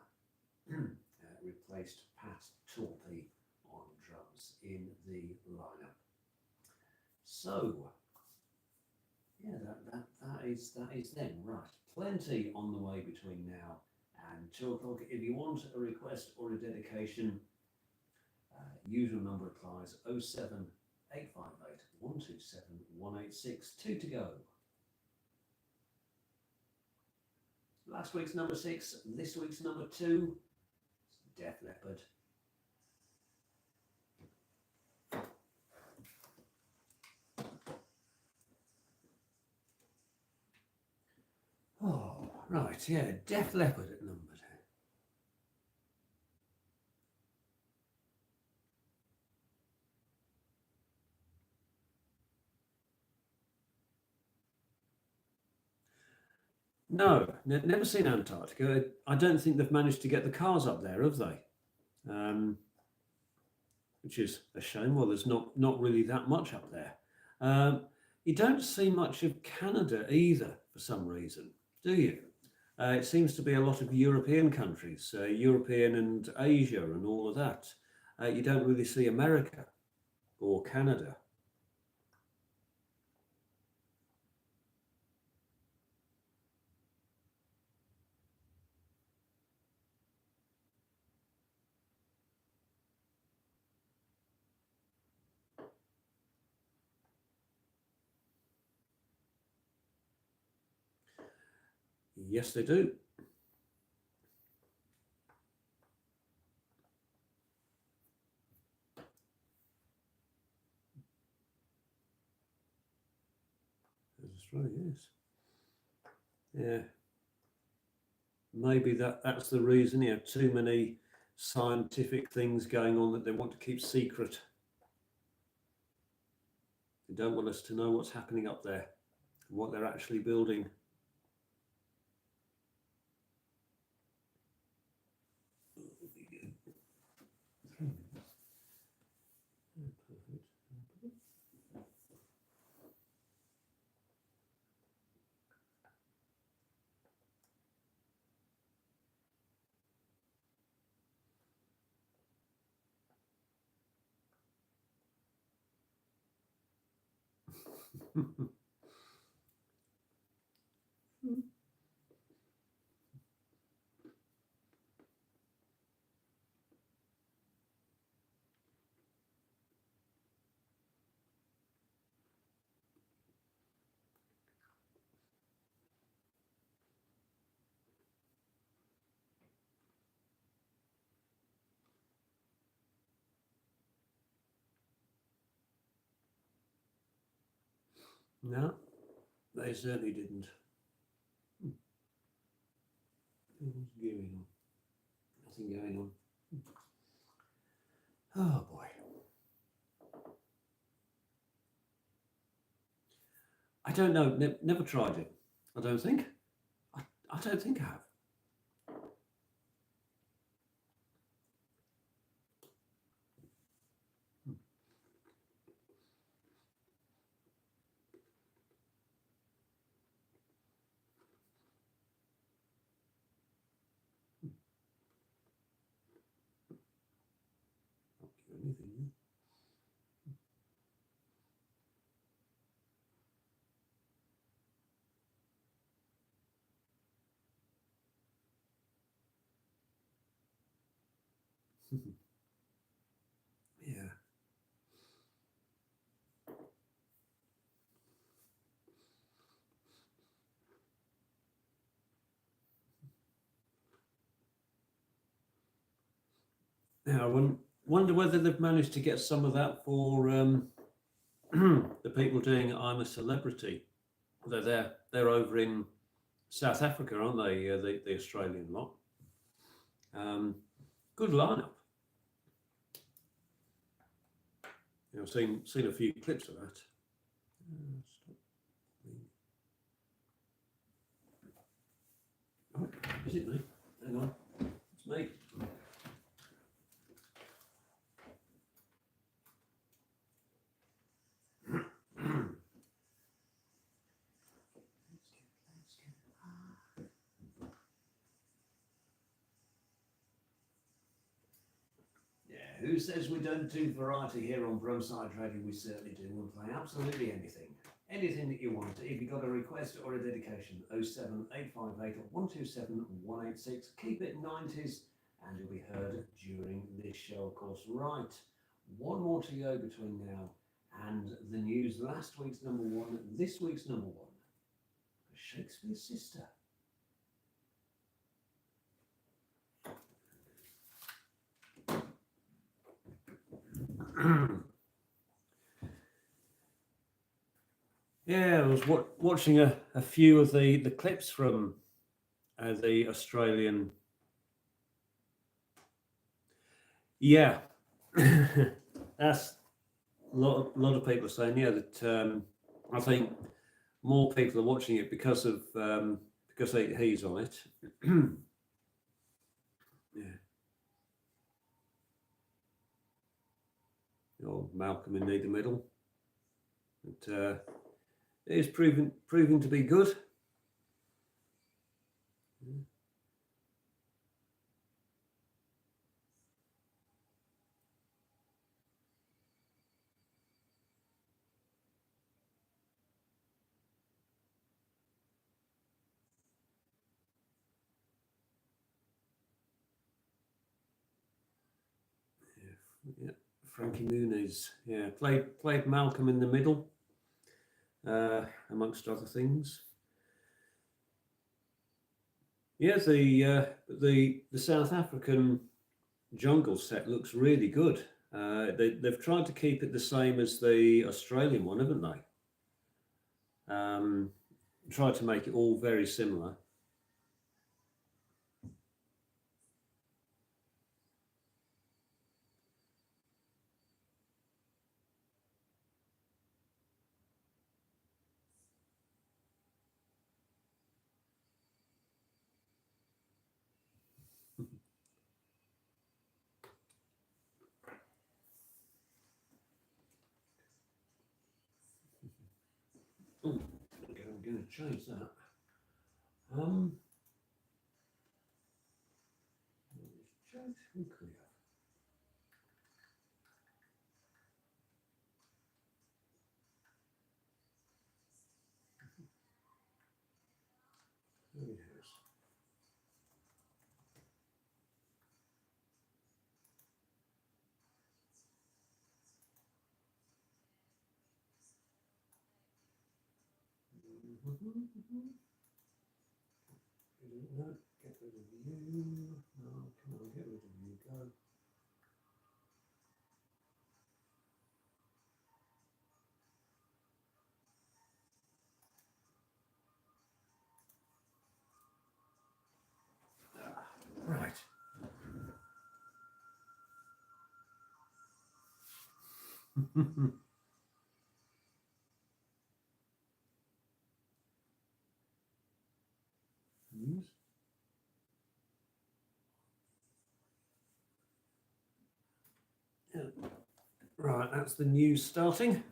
Replaced Pat Torpey on drums in the lineup. So yeah, that is them, right? Plenty on the way between now and 2 o'clock. If you want a request or a dedication, usual number applies: 07858 127 186. 2 to go. Last week's number 6, this week's number 2. Def Leppard. Oh, right, yeah, Def Leppard at number 10. No, never seen Antarctica. I don't think they've managed to get the cars up there, have they? Which is a shame. Well, there's not really that much up there. Um, you don't see much of Canada either for some reason, do you? It seems to be a lot of European countries, European and Asia and all of that. You don't really see America or Canada. Yes, they do. That's right, yes. Yeah. Maybe that's the reason. You have too many scientific things going on that they want to keep secret. They don't want us to know what's happening up there, what they're actually building. No, they certainly didn't. What's going on? Nothing going on. Oh boy. I don't know. Never tried it. I don't think. I don't think I have. Not do anything. Yeah. Now, I wonder whether they've managed to get some of that for the people doing I'm a Celebrity. They're over in South Africa, aren't they? The Australian lot. Good lineup. I've seen a few clips of that. Oh, is it me? Hang on, it's me. Who says we don't do variety here on Brumside Radio? We certainly do. We'll play absolutely anything. Anything that you want. If you've got a request or a dedication, 07858 127 186. Keep it 90s and you'll be heard during this show, of course. Right. One more to go between now and the news. Last week's number one, this week's number one. Shakespeare's Sister. Yeah, I was watching a few of the clips from the Australian. Yeah, that's lot of people are saying, yeah, that I think more people are watching it because of because he's on it. Yeah, or Malcolm in the Middle. It is proving to be good. Yeah, Frankie Muniz. Yeah, played Malcolm in the Middle, amongst other things. Yeah, the South African jungle set looks really good. They've tried to keep it the same as the Australian one, haven't they? Tried to make it all very similar. Oh, okay, I'm going to change that. Um, change clear. There it is. No, get rid of you. No, come on, get rid of you. Go. Right. News. Yeah. Right, that's the news starting.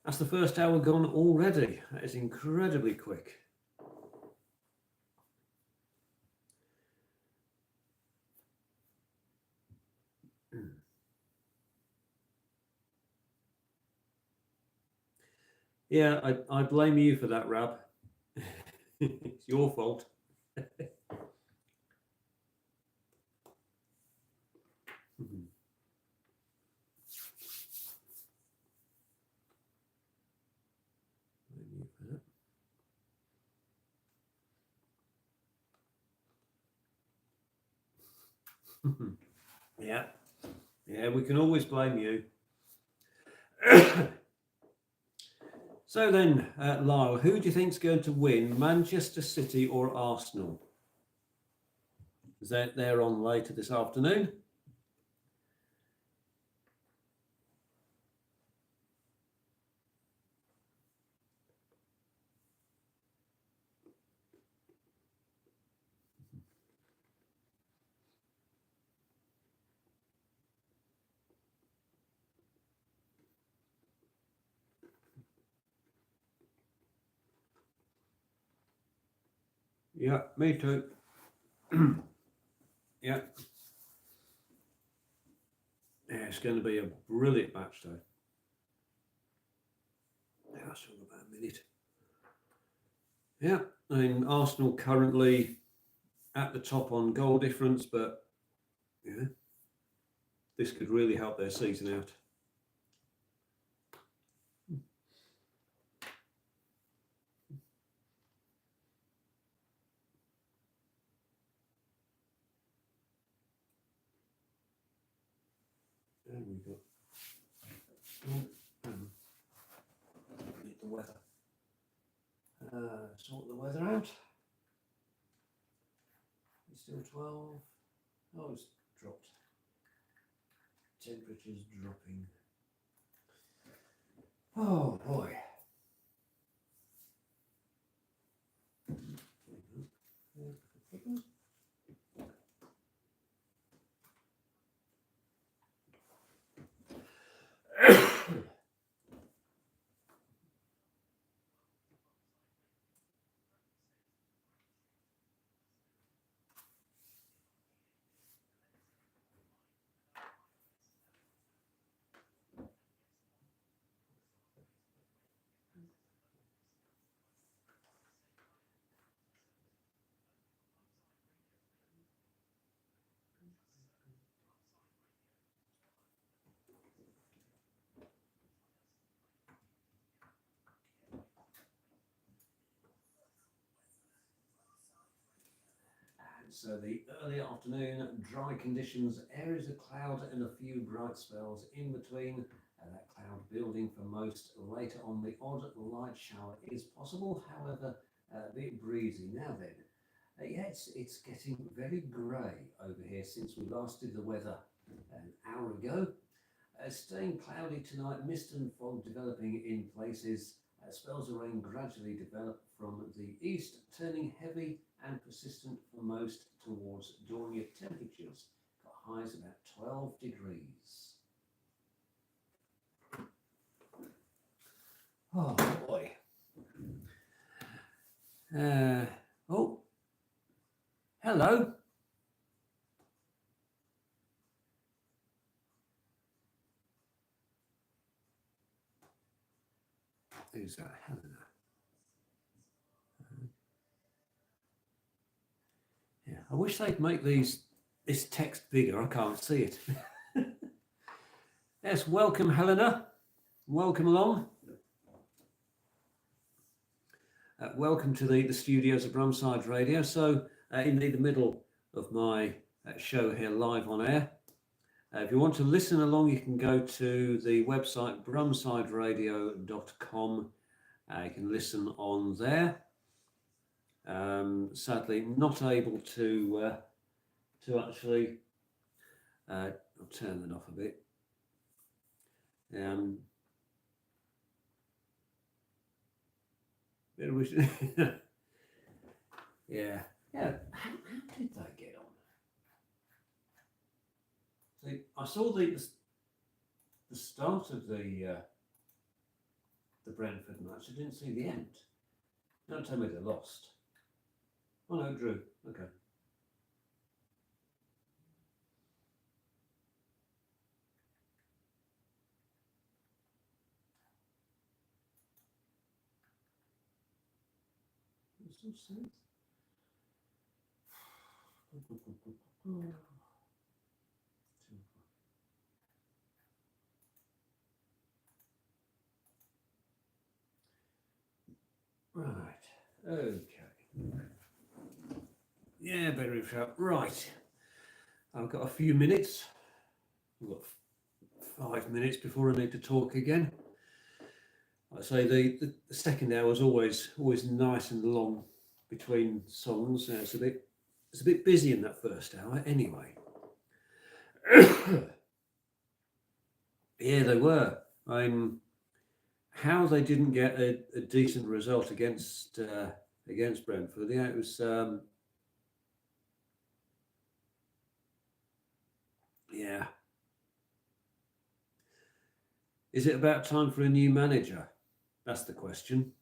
That's the first hour gone already. That is incredibly quick. Yeah, I blame you for that, Rab. It's your fault. Blame you for that. Yeah, yeah, we can always blame you. So then, Lyle, who do you think's going to win, Manchester City or Arsenal? They're on later this afternoon. Yeah, me too. Yeah. Yeah, it's going to be a brilliant match, though. Yeah, still about a minute. Yeah, I mean, Arsenal currently at the top on goal difference, but yeah, this could really help their season out. There we go. Oh, the weather. Sort the weather out. It's still 12. Oh, it's dropped. Temperature's dropping. Oh boy. So the early afternoon, dry conditions, areas of cloud and a few bright spells in between. That cloud building for most. Later on, the odd light shower is possible, however, a bit breezy. Now then, yeah, it's getting very grey over here since we last did the weather an hour ago. Staying cloudy tonight, mist and fog developing in places. Spells of rain gradually develop from the east, turning heavy and persistent for most towards dawn. Your temperatures got highs about 12 degrees. Oh boy. Oh, hello. Who's that? Helena. Yeah, I wish they'd make this text bigger. I can't see it. Yes, welcome, Helena. Welcome along. Welcome to the studios of Brumside Radio. So, in the middle of my show here live on air. If you want to listen along, you can go to the website brumsideradio.com. You can listen on there. Sadly, not able to actually. I'll turn that off a bit. Yeah. How did they get on? See, I saw the start of the Brentford match. I didn't see the end. Don't tell me they lost. Oh no, drew. Okay. Still sense. Right. Okay. Yeah, better if so. Right. I've got a few minutes. I've got 5 minutes before I need to talk again. I say the second hour is always nice and long between songs. It's a bit busy in that first hour anyway. Yeah, they were. How they didn't get a decent result against Brentford? Yeah, it was. Yeah. Is it about time for a new manager? That's the question.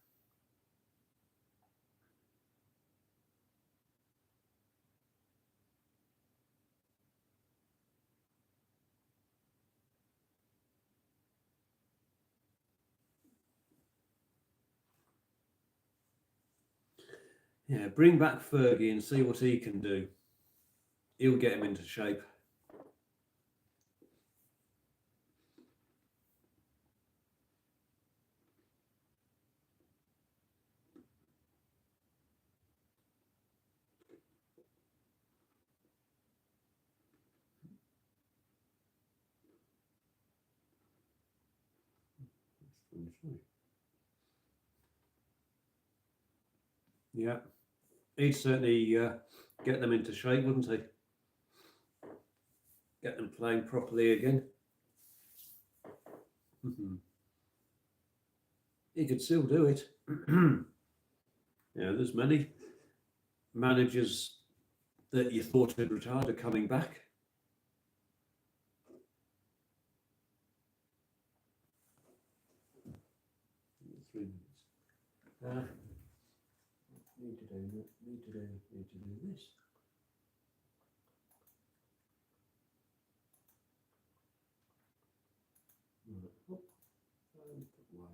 Yeah, bring back Fergie and see what he can do. He'll get him into shape. Yeah, he'd certainly get them into shape, wouldn't he? Get them playing properly again. He could still do it. There's many managers that you thought had retired are coming back. Need to do this. Right. Oh, away.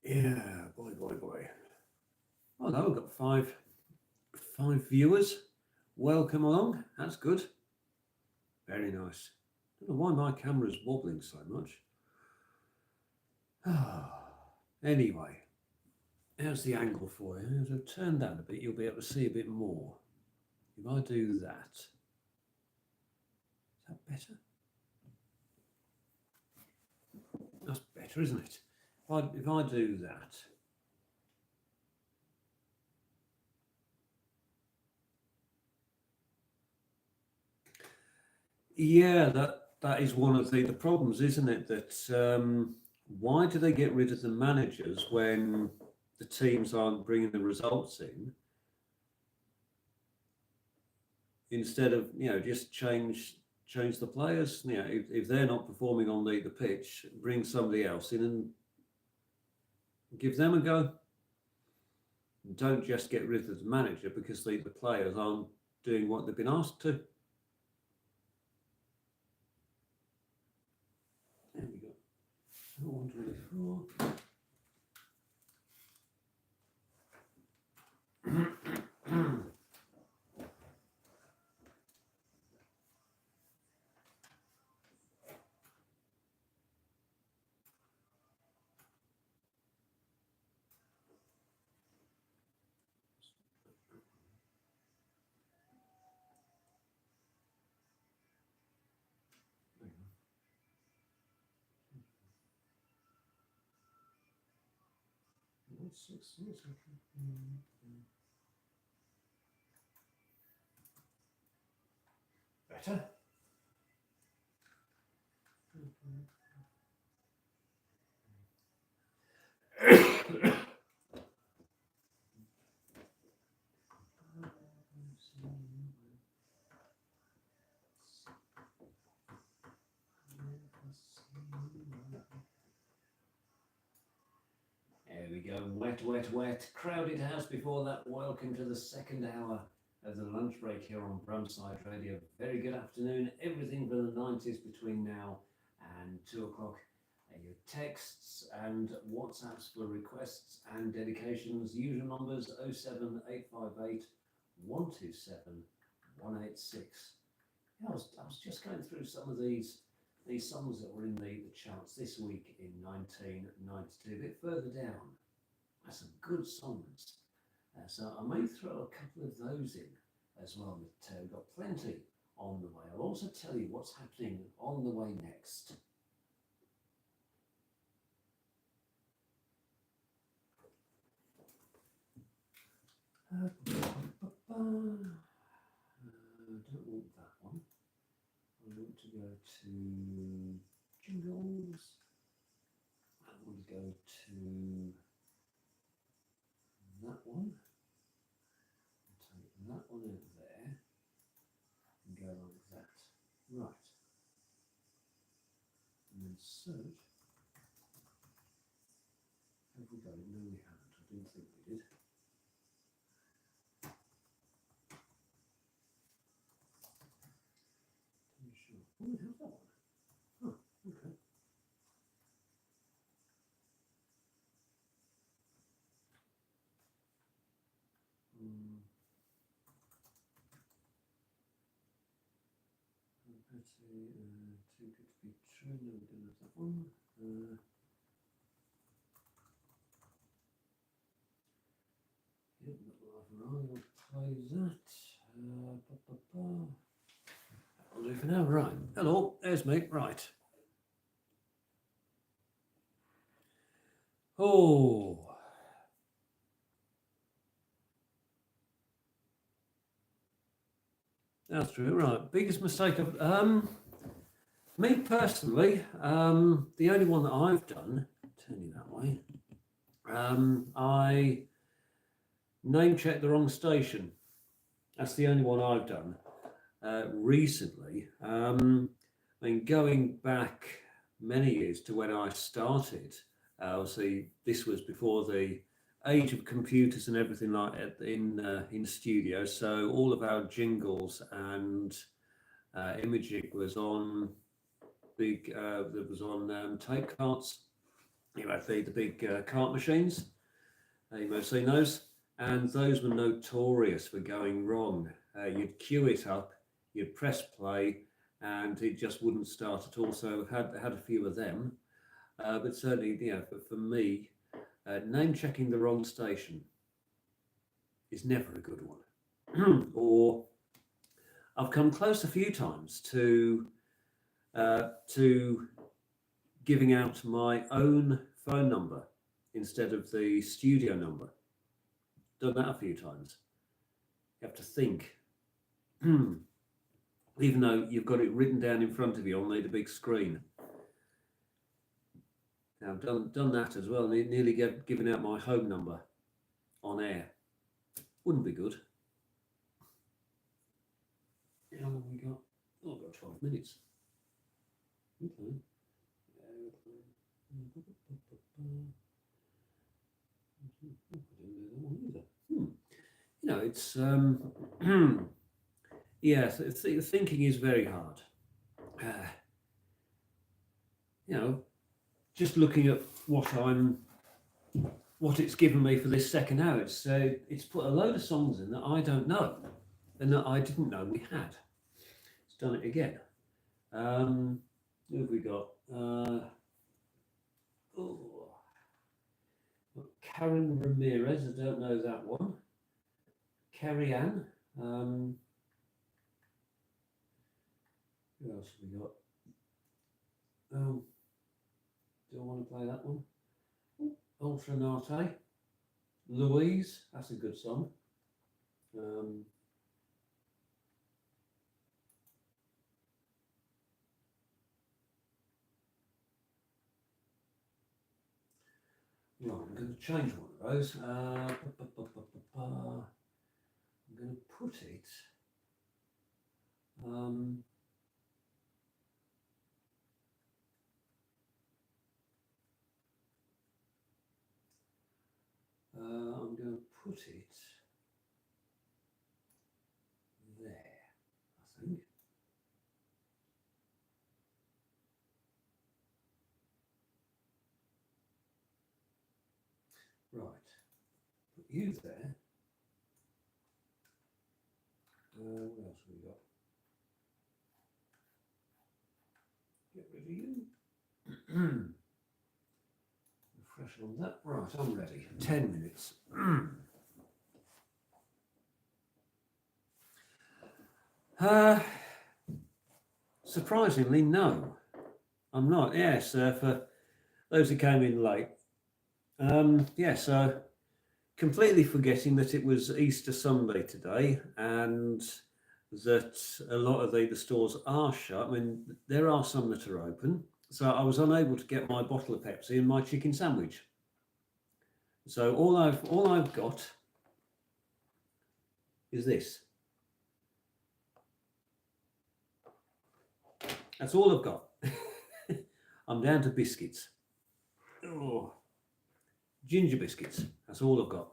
Yeah, boy. Oh no, we've got five viewers. Welcome along. That's good. Very nice. I don't know why my camera's wobbling so much. Anyway, how's the angle for you? If I turn that a bit, you'll be able to see a bit more. If I do that, is that better? That's better, isn't it? If I do that. Yeah, that is one of the problems, isn't it? That why do they get rid of the managers when the teams aren't bringing the results in? Instead of just change the players. If they're not performing on the pitch, bring somebody else in and give them a go. Don't just get rid of the manager because the players aren't doing what they've been asked to. There we go. 124. Better. There we go, wet. Crowded house before that. Welcome to the second hour of the lunch break here on Brumside Radio. Very good afternoon. Everything from the 90s between now and 2 o'clock. Your texts and WhatsApps for requests and dedications. Usual numbers 07858 127 186. I was just going through some of these songs that were in the charts this week in 1992, a bit further down. That's some good songs. So I may throw a couple of those in as well. But we've got plenty on the way. I'll also tell you what's happening on the way next. I don't want that one. I want to go to jingles. I want to go to that one. Take that one out there and go like that. Right. And then search. Have we got it? No, we haven't. didn't think we did. Sure. Oh, how's that one? Oh, okay. Let's see, too good to be true. No, we don't have that one. Yep, we'll play that. I'll do for now. Right. Hello, there's me. Right. Oh. That's true. Right. Biggest mistake of me personally, the only one that I've done, turn you that way, I name checked the wrong station. That's the only one I've done recently. I mean, going back many years to when I started, obviously this was before the age of computers and everything like that in studio. So all of our jingles and imaging was on big. That was on tape carts. You had the big cart machines. You may have seen those, and those were notorious for going wrong. You'd cue it up, you'd press play, and it just wouldn't start at all. So had a few of them, but certainly, for me, name checking the wrong station is never a good one. Or I've come close a few times to giving out my own phone number instead of the studio number. Done that a few times. You have to think. Even though you've got it written down in front of you on the big screen. Now I've done that as well, nearly given out my home number on air. Wouldn't be good. How long have we got? Oh, I've got 12 minutes. Okay. It's yeah, thinking is very hard. Just looking at what it's given me for this second hour, it's put a load of songs in that I don't know and that I didn't know we had. It's done it again. Who have we got? Karen Ramirez, I don't know that one. Carrie Ann. Who else have we got? Do I want to play that one? Ultra Nate. Louise, that's a good song. Right, I'm going to change one of those. I'm going to put it. I'm going to put it there, I think. Right, put you there. What else have we got? Get rid of you. Refresh on that. Right, I'm ready. 10 minutes. Surprisingly, no. I'm not. Yes, for those who came in late. Yes, completely forgetting that it was Easter Sunday today and that a lot of the stores are shut. I mean, there are some that are open. So I was unable to get my bottle of Pepsi and my chicken sandwich. So all I've got is this. That's all I've got. I'm down to biscuits. Oh, Ginger biscuits. That's all I've got.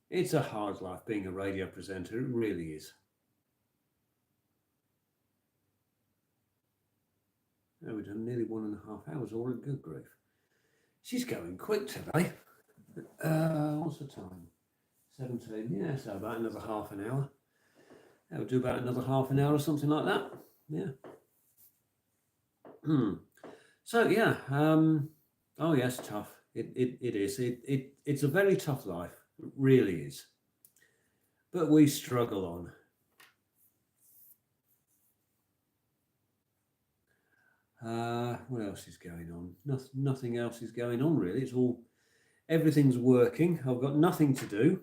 It's a hard life being a radio presenter. It really is. Oh, we've done nearly 1.5 hours already. Good grief. She's going quick today. What's the time? 17. Yeah, so about another half an hour. That'll do about another half an hour or something like that. Yeah. So yeah. Oh yes, tough. It is. It's a very tough life. It really is. But we struggle on. What else is going on? Nothing else is going on really. It's all, everything's working. I've got nothing to do.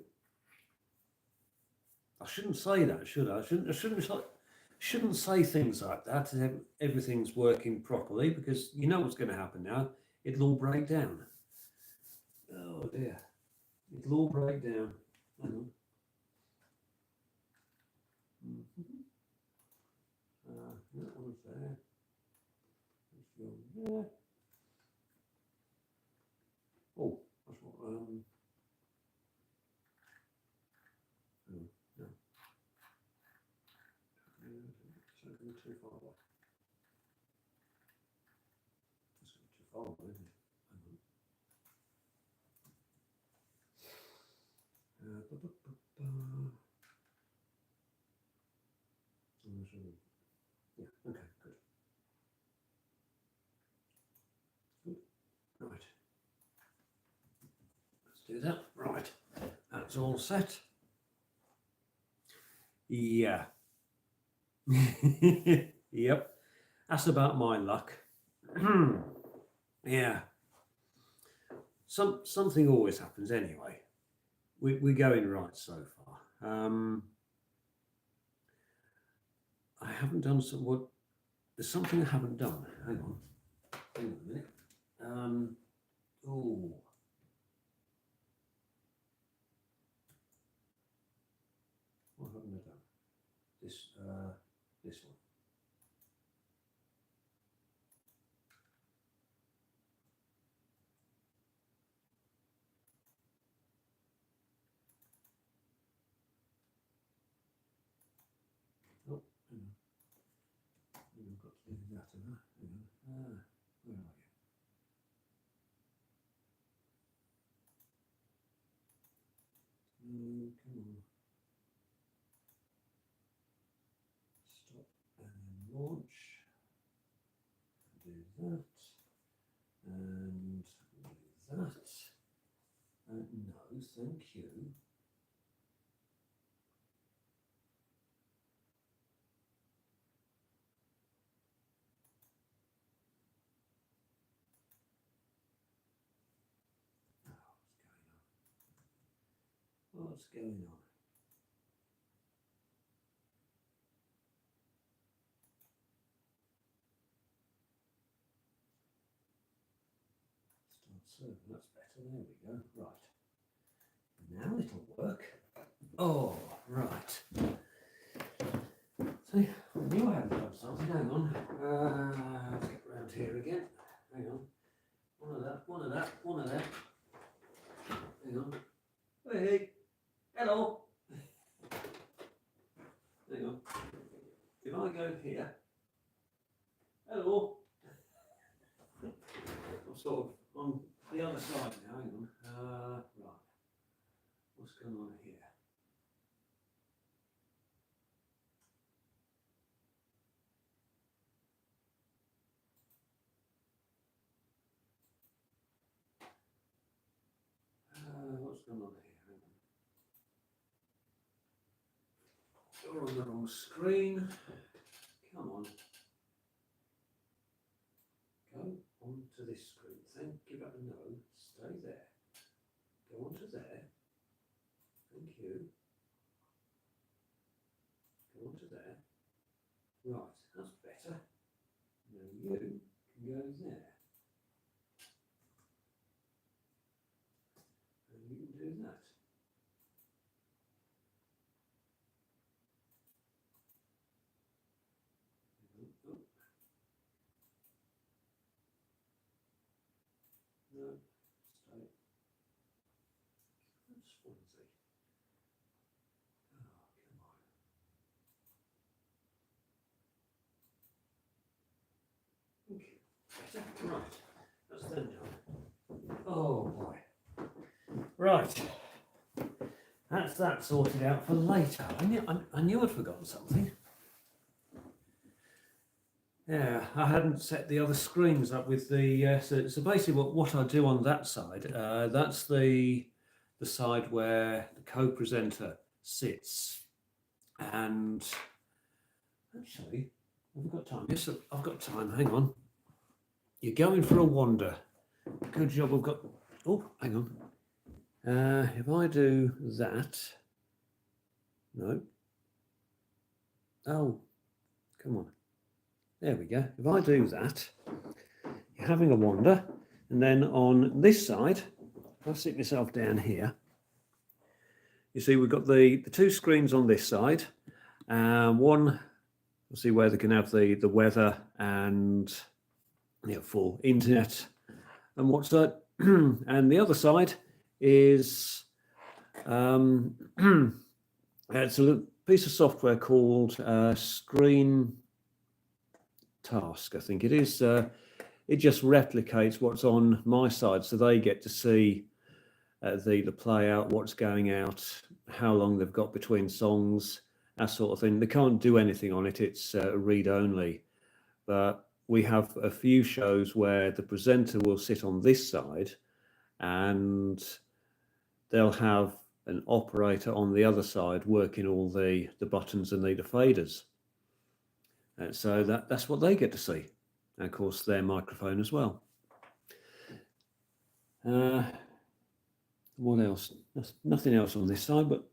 I shouldn't say that, should I? I shouldn't say things like that. Everything's working properly, because you know what's going to happen now. It'll all break down. Oh dear. It'll all break down. Hang on. That one's there. There. Oh, that's what. No. Too far away. That's too far away, isn't it? Yeah, okay, good. Good. Right. Let's do that. Right. That's all set. Yeah. Yep. That's about my luck. Yeah. Something always happens anyway. We're going right so far. I haven't done there's something I haven't done. Hang on a minute. Oh. What haven't I done? This one. Oh, hang on. I've got to do that and that. Where are you? Come on. Stop and then launch. Do that. And do that. No, thank you. What's going on? Start serving, that's better. There we go. Right. Now it'll work. Oh, right. See, I knew I hadn't done something. Hang on. Let's get round here again. Hang on. One of that, one of that, one of that. Hang on. Hey. Hello. Hang on. If I go here. Hello. I'm sort of on the other side now. Hang on. Right. What's going on here? What's going on here? You're on the wrong screen. Come on. Go on to this screen. Then give up a no. Stay there. Go on to there. Thank you. Go on to there. Right, that's better. Now you can go there. And you can do that. Swansea. Oh, come on. Okay. Right, that's them done. Oh boy. Right. That's that sorted out for later. I knew I'd forgotten something. Yeah, I hadn't set the other screens up with the. So basically, what I do on that side, that's the side where the co-presenter sits. And actually, have we got time? Yes, I've got time. Hang on. You're going for a wander. Good job. We've got. Oh, hang on. If I do that, no. Oh, come on. There we go. If I do that, you're having a wander, and then on this side, if I sit myself down here, you see we've got the two screens on this side. One, we'll see where they can have the weather and for internet and what's that, and the other side is it's a little piece of software called Screen Task, I think it is. It just replicates what's on my side, so they get to see the play out, what's going out, how long they've got between songs, that sort of thing. They can't do anything on it, it's read only. But we have a few shows where the presenter will sit on this side and they'll have an operator on the other side working all the buttons and the faders. And so that's what they get to see. And of course, their microphone as well. What else? Nothing else on this side, but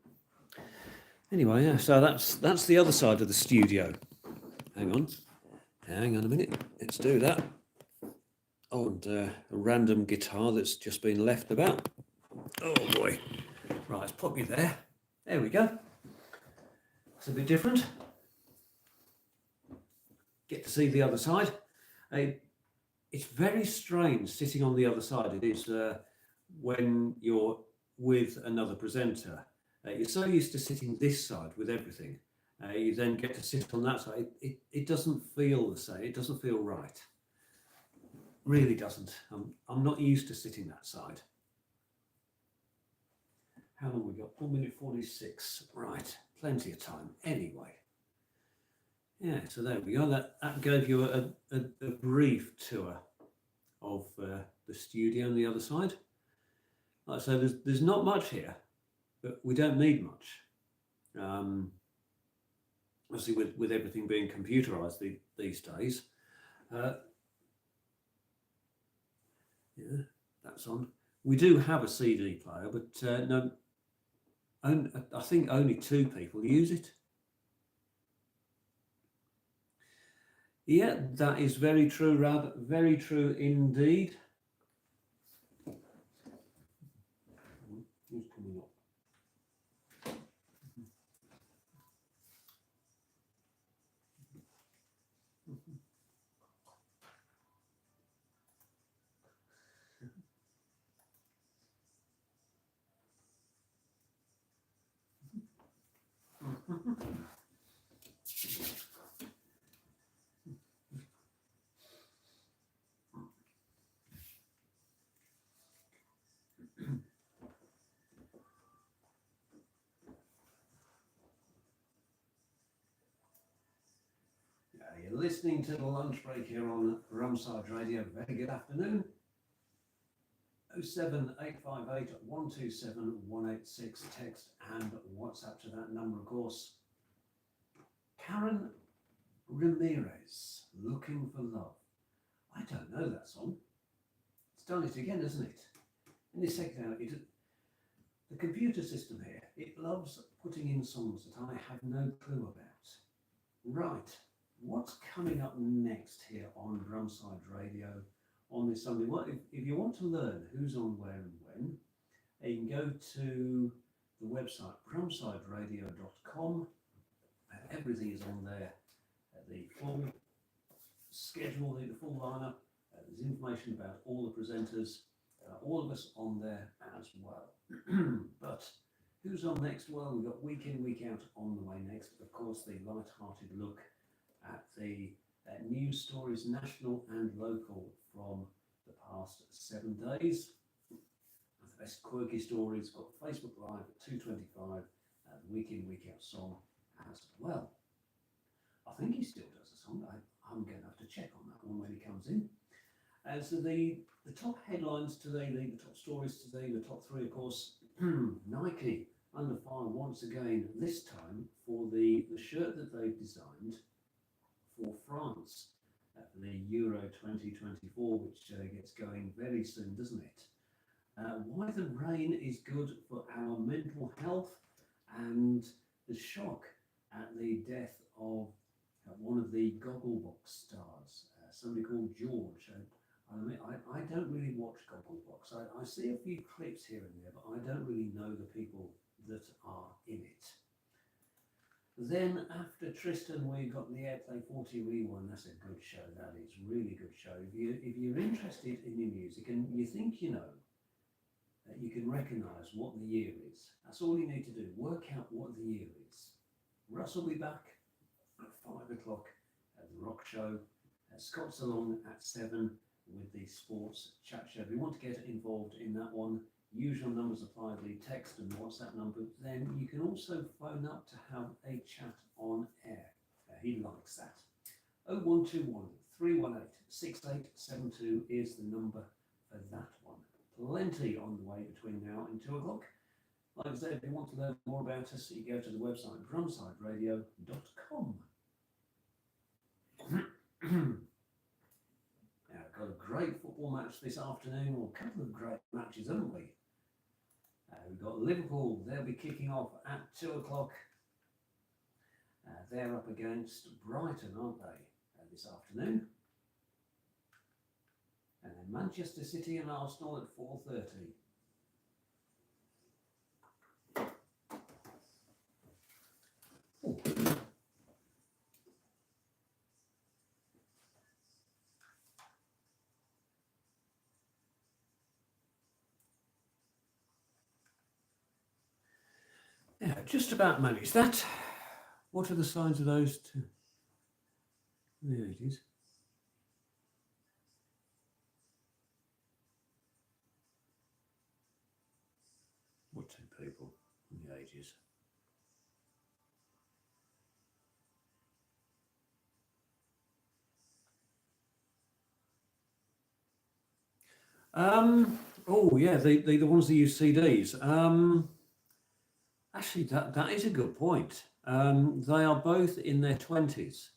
anyway, yeah. So that's the other side of the studio. Hang on a minute. Let's do that. Oh, and a random guitar that's just been left about. Oh boy. Right, let's pop you there. There we go. It's a bit different. Get to see the other side. It's very strange sitting on the other side. It is when you're with another presenter. You're so used to sitting this side with everything. You then get to sit on that side. It doesn't feel the same. It doesn't feel right. Really doesn't. I'm not used to sitting that side. How long have we got? 1 minute 46. Right, plenty of time. Anyway. Yeah, so there we go. That gave you a brief tour of the studio on the other side. Like I say, there's not much here, but we don't need much. Obviously, with everything being computerized these days. Yeah, that's on. We do have a CD player, but no, I think only 2 people use it. Yeah, that is very true, Rab. Very true indeed. Who's coming up? You're listening to the lunch break here on Brumside Radio. Very good afternoon. 07858 127 186. Text and WhatsApp to that number, of course. Karen Ramirez, Looking for Love. I don't know that song. It's done it again, isn't it? In this second, the computer system here, it loves putting in songs that I have no clue about. Right. What's coming up next here on Brumside Radio on this Sunday? Well, if you want to learn who's on where and when, you can go to the website brumsideradio.com. Everything is on there. The full schedule, the full lineup. There's information about all the presenters, all of us on there as well. But who's on next? Well, we've got Week In, Week Out on the way next. Of course, the light-hearted look at the news stories, national and local, from the past 7 days. The best quirky stories, got Facebook Live at 2:25, the Week In, Week Out song as well. I think he still does a song. I'm going to have to check on that one when he comes in. So the top headlines today, the top stories today, the top three, of course, Nike under fire once again, this time for the shirt that they've designed for France, for the Euro 2024, which gets going very soon, doesn't it? Why the rain is good for our mental health, and the shock at the death of one of the Gogglebox stars, somebody called George. I don't really watch Gogglebox. I see a few clips here and there, but I don't really know the people that are in it. Then after Tristan, we got the Airplay 40 Rewind. That's a good show. That is really good show. If you're interested in your music and you think you know, that you can recognise what the year is. That's all you need to do. Work out what the year is. Russ will be back at 5 o'clock at the Rock Show. Scott's along at 7 with the Sports Chat Show. If you want to get involved in that one, usual numbers apply, the text and WhatsApp number. Then you can also phone up to have a chat on air. He likes that. 0121 318 6872 is the number for that one. Plenty on the way between now and 2 o'clock. Like I said, if you want to learn more about us, you go to the website brumsideradio.com. Now, got a great football match this afternoon, or a couple of great matches, haven't we? We've got Liverpool, they'll be kicking off at 2 o'clock. They're up against Brighton, aren't they, this afternoon? And then Manchester City and Arsenal at 4:30. Oh. Yeah, just about managed that. What are the signs of those two? There it is. What two people in the ages? Oh yeah, the ones that use CDs. Actually, that is a good point. They are both in their 20s.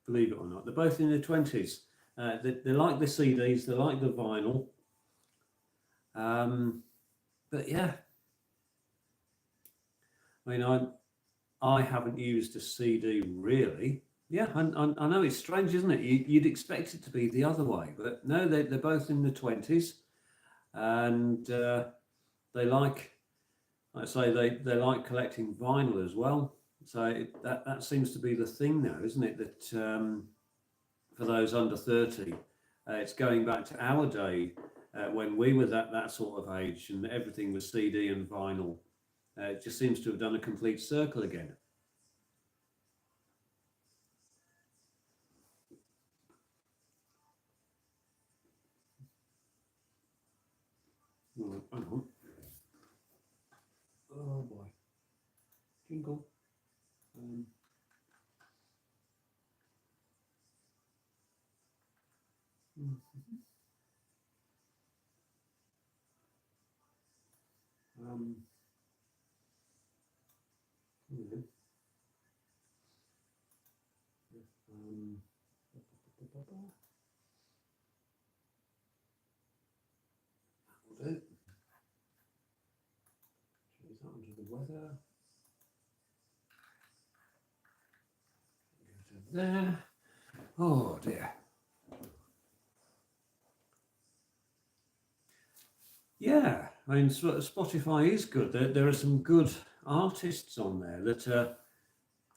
Believe it or not, they're both in their 20s. They like the CDs, they like the vinyl. But yeah, I mean, I haven't used a CD really. Yeah, I know it's strange, isn't it? You'd expect it to be the other way, but no, they're both in the 20s, and they like I say, they like collecting vinyl as well. So that seems to be the thing now, isn't it? That for those under 30, it's going back to our day when we were that sort of age and everything was CD and vinyl. It just seems to have done a complete circle again. Oh, hang on. Oh boy. Jingle. That'll do. Change that onto the weather. Go to there. Oh dear. Yeah, I mean, Spotify is good. There are some good artists on there that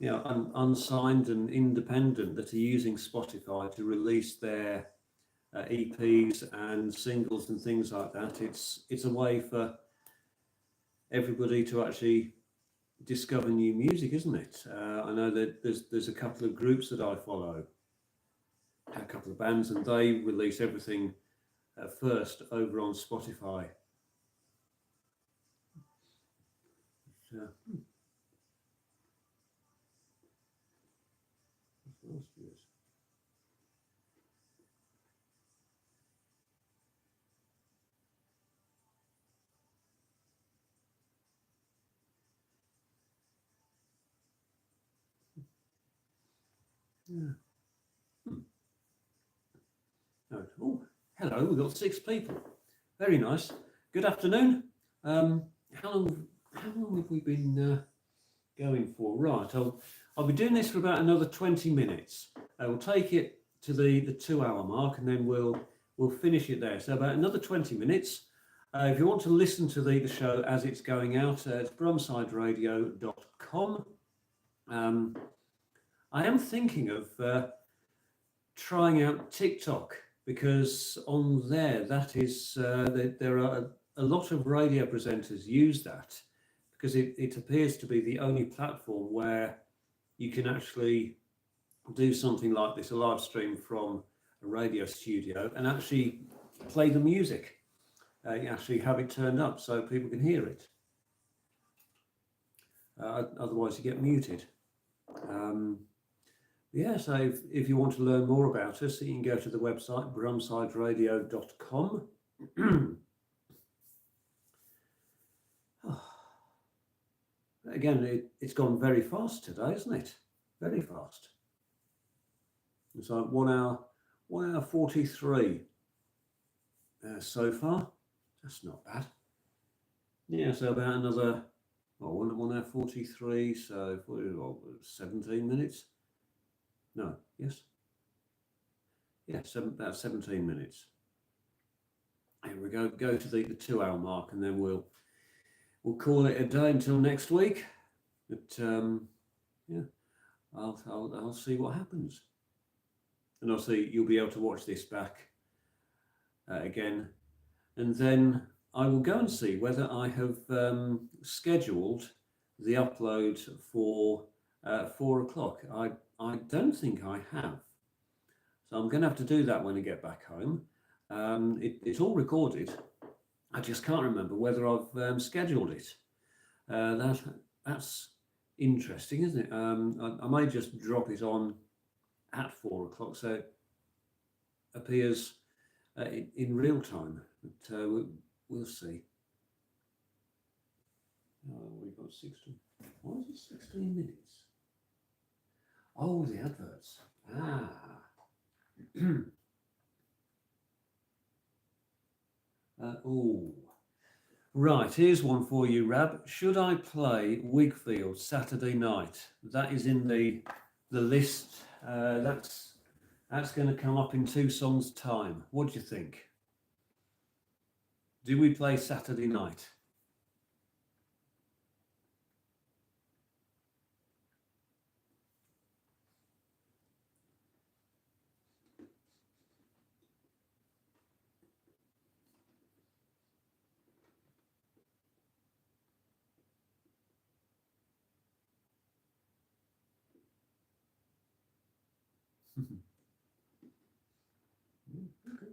unsigned and independent that are using Spotify to release their EPs and singles and things like that. It's a way for everybody to actually discover new music, isn't it? I know that there's a couple of groups that I follow, a couple of bands, and they release everything first over on Spotify. So, yeah. Oh, hello, we've got 6 people. Very nice. Good afternoon. How long have we been going for? Right, I'll be doing this for about another 20 minutes. We'll take it to the 2-hour mark, and then we'll finish it there. So about another 20 minutes. If you want to listen to the show as it's going out, it's brumsideradio.com. I am thinking of trying out TikTok, because on there, that is, there are a lot of radio presenters use that, because it appears to be the only platform where you can actually do something like this, a live stream from a radio studio, and actually play the music. You actually have it turned up so people can hear it. Otherwise you get muted. Yeah, so if you want to learn more about us, you can go to the website brumsideradio.com. Again, it's gone very fast today, isn't it? Very fast. It's like 1 hour 43 so far. That's not bad. Yeah, so about another 1 hour 43, so 17 minutes. No, yes. Yeah, about 17 minutes. Here we go. Go to the 2-hour mark, and then we'll call it a day until next week. But yeah, I'll see what happens, and I'll see you'll be able to watch this back again, and then I will go and see whether I have scheduled the upload for 4 o'clock. I don't think I have, so I'm going to have to do that when I get back home. It's all recorded. I just can't remember whether I've scheduled it. That's interesting, isn't it? I may just drop it on at 4 o'clock, so it appears in real time. But we'll see. We've got 16. Why is it 16 minutes? Oh, the adverts. Oh, right. Here's one for you, Rab. Should I play Wigfield Saturday Night? That is in the list. That's going to come up in 2 songs' time. What do you think? Do we play Saturday Night? Okay.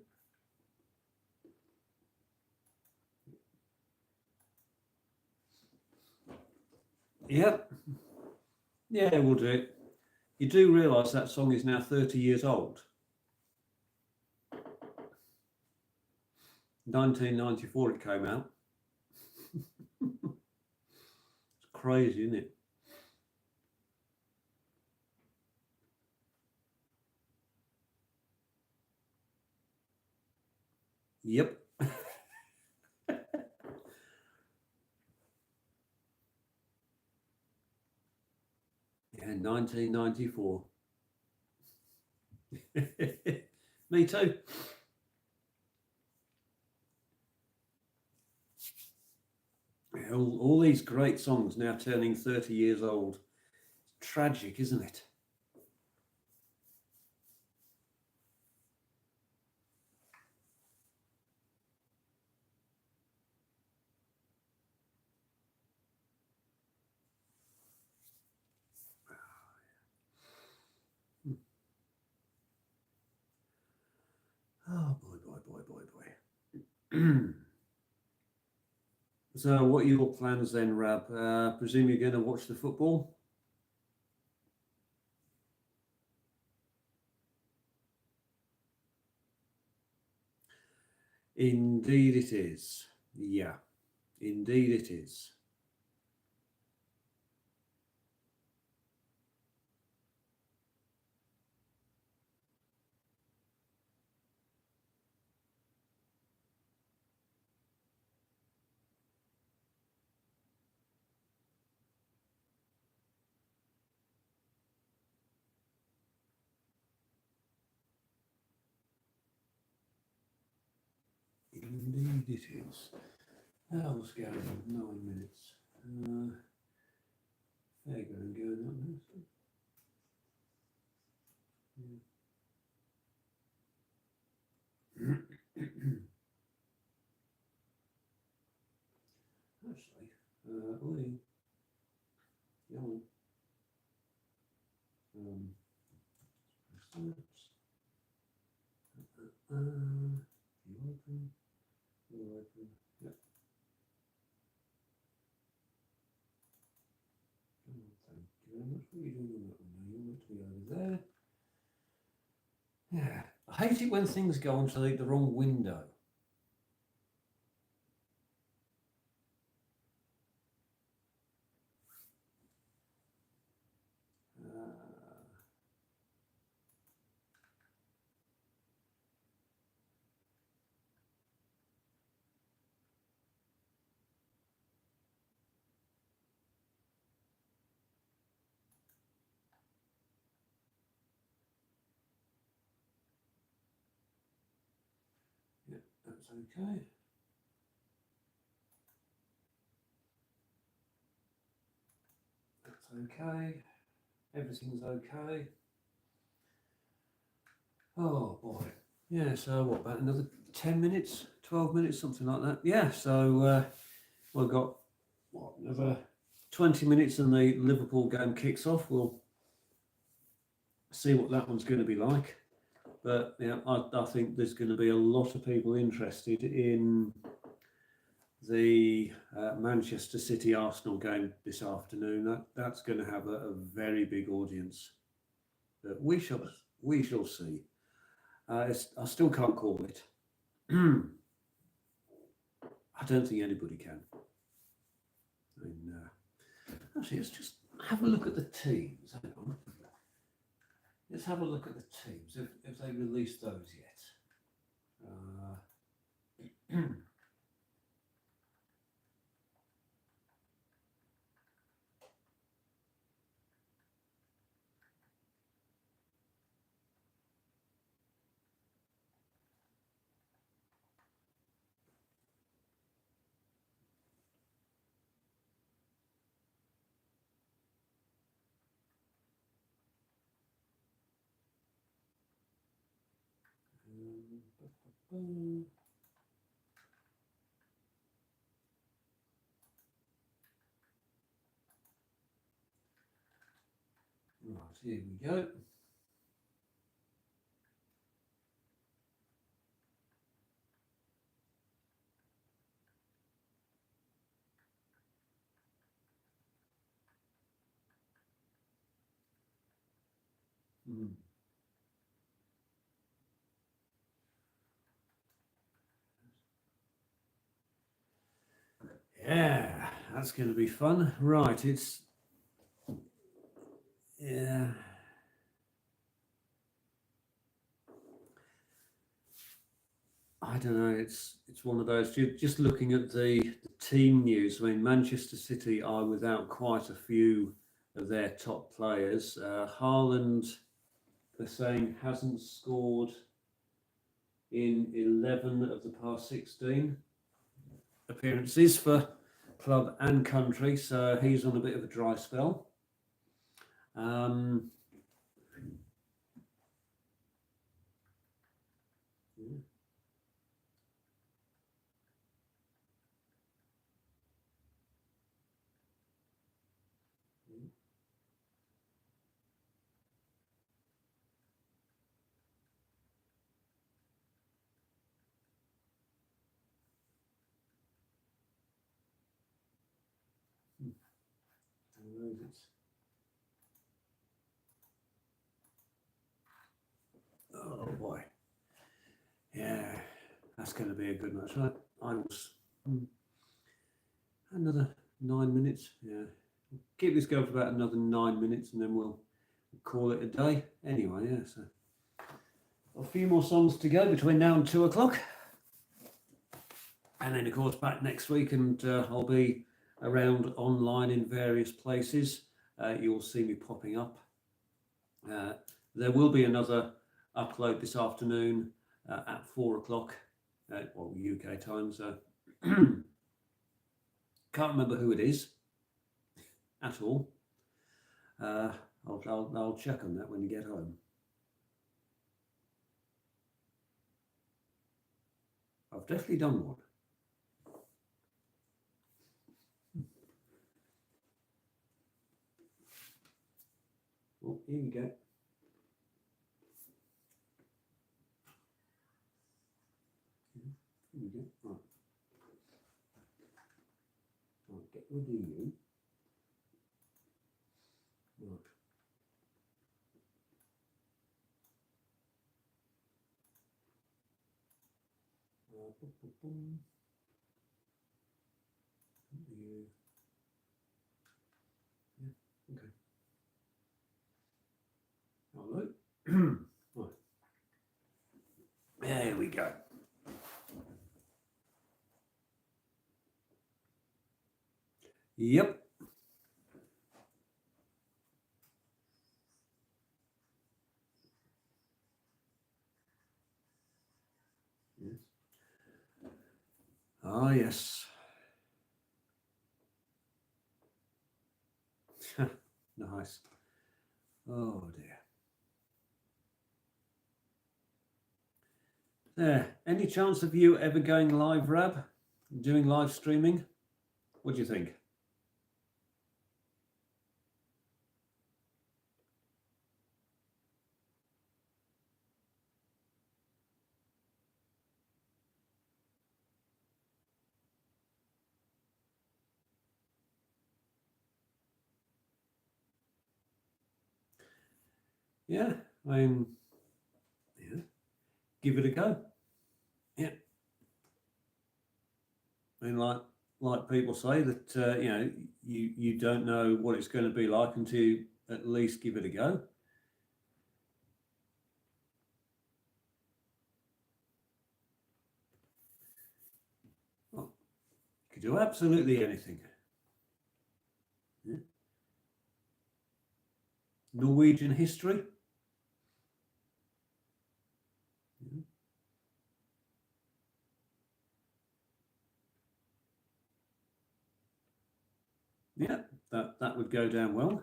Yep. Yeah, we'll do it. You do realise that song is now 30 years old. 1994 it came out. It's crazy, isn't it? Yep. Yeah, 1994. Me too. All these great songs now turning 30 years old. tragic, isn't it? Oh boy, boy, boy, boy, boy. So, what are your plans then, Rab? Presume you're going to watch the football? Indeed, it is. Yeah, indeed, it is. Indeed, it is. That was going on 9 minutes. There going on there. Actually, Lee, yeah, you open, yep. Thank you very much. What are you doing on that one? You want to be over there. Yeah, I hate it when things go onto the wrong window. Yeah, that's okay. That's okay. Everything's okay. Oh boy. Yeah, so what, about another 10 minutes, 12 minutes, something like that? Yeah, so we've got, what, another 20 minutes and the Liverpool game kicks off. We'll see what that one's going to be like. But yeah, I think there's going to be a lot of people interested in the Manchester City Arsenal game this afternoon. That's going to have a very big audience. But we shall see. I still can't call it. I don't think anybody can. I mean, actually, let's just have a look at the teams. Hang on. Let's have a look at the teams. If they released those yet. Right, here we go. Yeah, that's going to be fun. Right, yeah. I don't know. It's one of those. Just looking at the team news. I mean, Manchester City are without quite a few of their top players. Haaland, they're saying, hasn't scored in 11 of the past 16 appearances for club and country, so he's on a bit of a dry spell. Um, yeah. Oh boy, yeah, that's going to be a good match. I was another 9 minutes. Yeah, keep this going for about another 9 minutes, and then we'll call it a day. Anyway, yeah. So a few more songs to go between now and 2 o'clock, and then of course back next week, and I'll be around online in various places. You'll see me popping up. There will be another upload this afternoon at 4 o'clock, well, UK time. So can't remember who it is at all. I'll check on that when you get home. I've definitely done one. Oh, here we go. Here we go. Right. Right, get rid of you. Right. Boom, boom, boom. You. Yeah, okay. Hello. Right. There we go. Yep. Yes. Ah, yes. Nice. Oh dear. There. Any chance of you ever going live, Rab? Doing live streaming? What do you think? Yeah, I mean, yeah, give it a go. Yeah, I mean, like people say that you don't know what it's going to be like until you at least give it a go. Well, you could do absolutely anything. Yeah. Norwegian history. Yeah, that would go down well.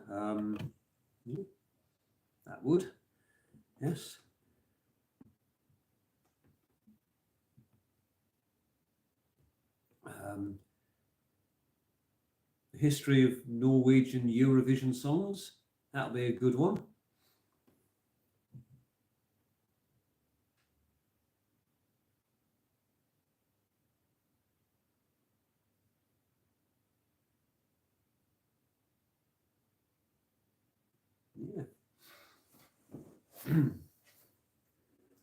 Yeah, that would. Yes. The history of Norwegian Eurovision songs. That'll be a good one. Yeah.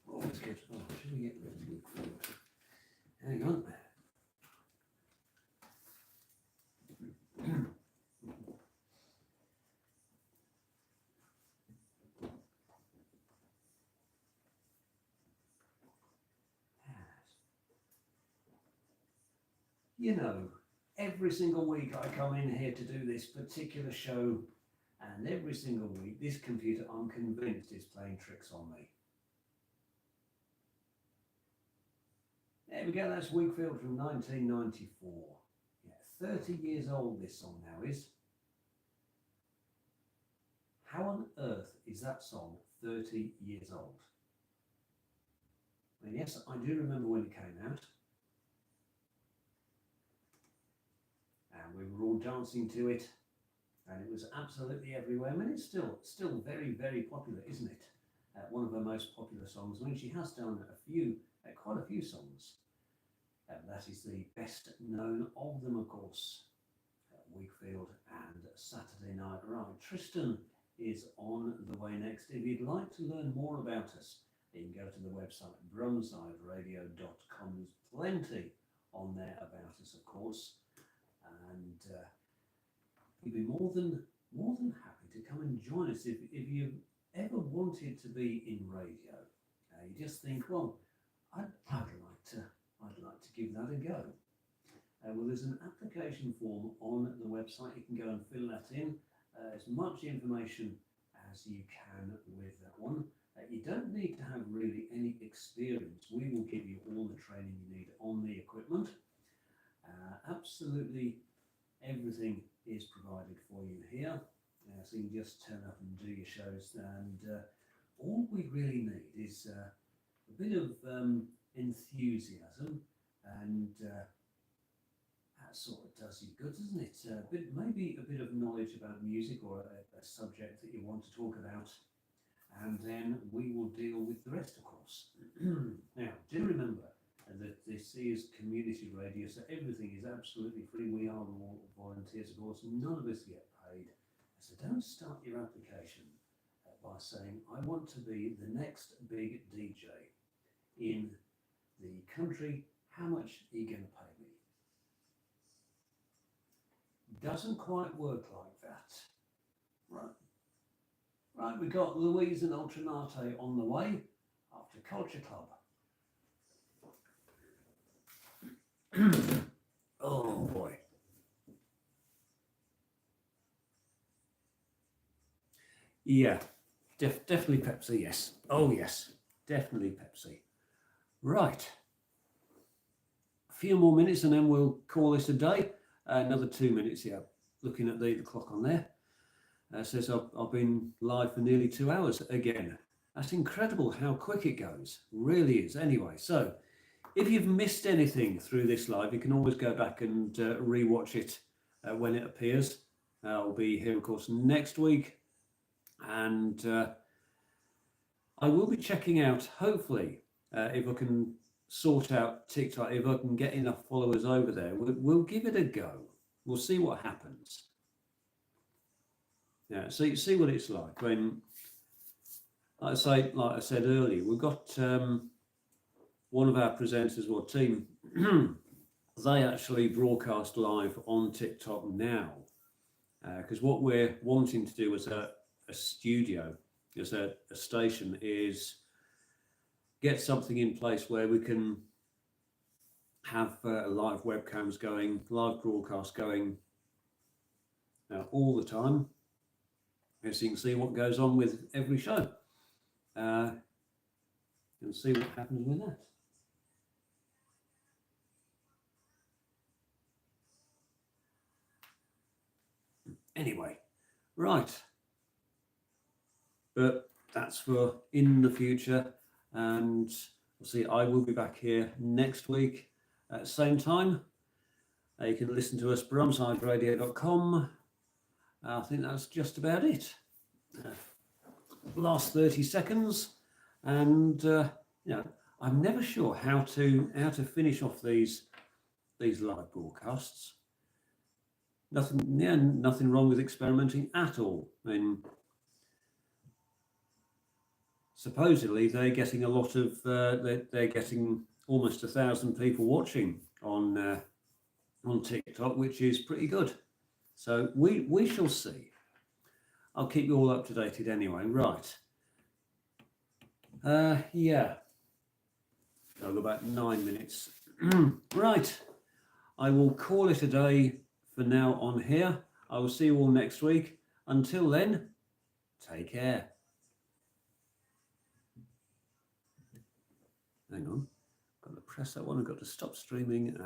Oh, let's get. Oh, should we get rid of the food? Hang on. You know, every single week I come in here to do this particular show, and every single week this computer, I'm convinced, is playing tricks on me. There we go, that's Wakefield from 1994. Yeah, 30 years old this song now is. How on earth is that song 30 years old? And yes, I do remember when it came out. And we were all dancing to it. And it was absolutely everywhere. I mean, it's still very, very popular, isn't it? One of her most popular songs. I mean, she has done quite a few songs. That is the best known of them, of course. Wakefield and Saturday Night Right. Tristan is on the way next. If you'd like to learn more about us, you can go to the website brumsideradio.com. There's plenty on there about us, of course, and we'd be more than happy to come and join us. If you've ever wanted to be in radio, you just think, well, I'd like to give that a go. Well, there's an application form on the website. You can go and fill that in. As much information as you can with that one. You don't need to have really any experience. We will give you all the training you need on the equipment. Absolutely everything is provided for you here. So you can just turn up and do your shows. And all we really need is a bit of enthusiasm, and that sort of does you good, doesn't it? Maybe a bit of knowledge about music or a subject that you want to talk about, and then we will deal with the rest, of course. Now, do remember that this is community radio, so everything is absolutely free. We are all volunteers, of course. None of us get paid. So don't start your application by saying, I want to be the next big DJ in the country. How much are you going to pay me? Doesn't quite work like that. Right, we've got Louise and Ultramate on the way after Culture Club. Oh boy. Yeah, definitely Pepsi, yes. Oh yes, definitely Pepsi. Right. A few more minutes and then we'll call this a day. Another 2 minutes, yeah. Looking at the clock on there. Says I've been live for nearly 2 hours again. That's incredible how quick it goes. Really is. Anyway, so if you've missed anything through this live, you can always go back and re-watch it when it appears. I'll be here, of course, next week. And I will be checking out, hopefully, if I can sort out TikTok, if I can get enough followers over there, we'll give it a go. We'll see what happens. Yeah, see what it's like when, like I said earlier, we've got one of our presenters or team. They actually broadcast live on TikTok now, because what we're wanting to do as a studio, as a station, is get something in place where we can have live webcams going, live broadcasts going all the time, so you can see what goes on with every show and see what happens with that. Anyway, right, but that's for in the future, and we'll see. I will be back here next week at the same time. You can listen to us brumsideradio.com. I think that's just about it. Last 30 seconds, and I'm never sure how to finish off these live broadcasts. Nothing wrong with experimenting at all. I mean, supposedly they're getting a lot of they're getting almost 1,000 people watching on TikTok, which is pretty good. So we shall see. I'll keep you all up to date anyway. Right. Yeah. I'll go about 9 minutes. Right. I will call it a day for now on here. I will see you all next week. Until then, take care. Hang on. Got to press that one. I've got to stop streaming and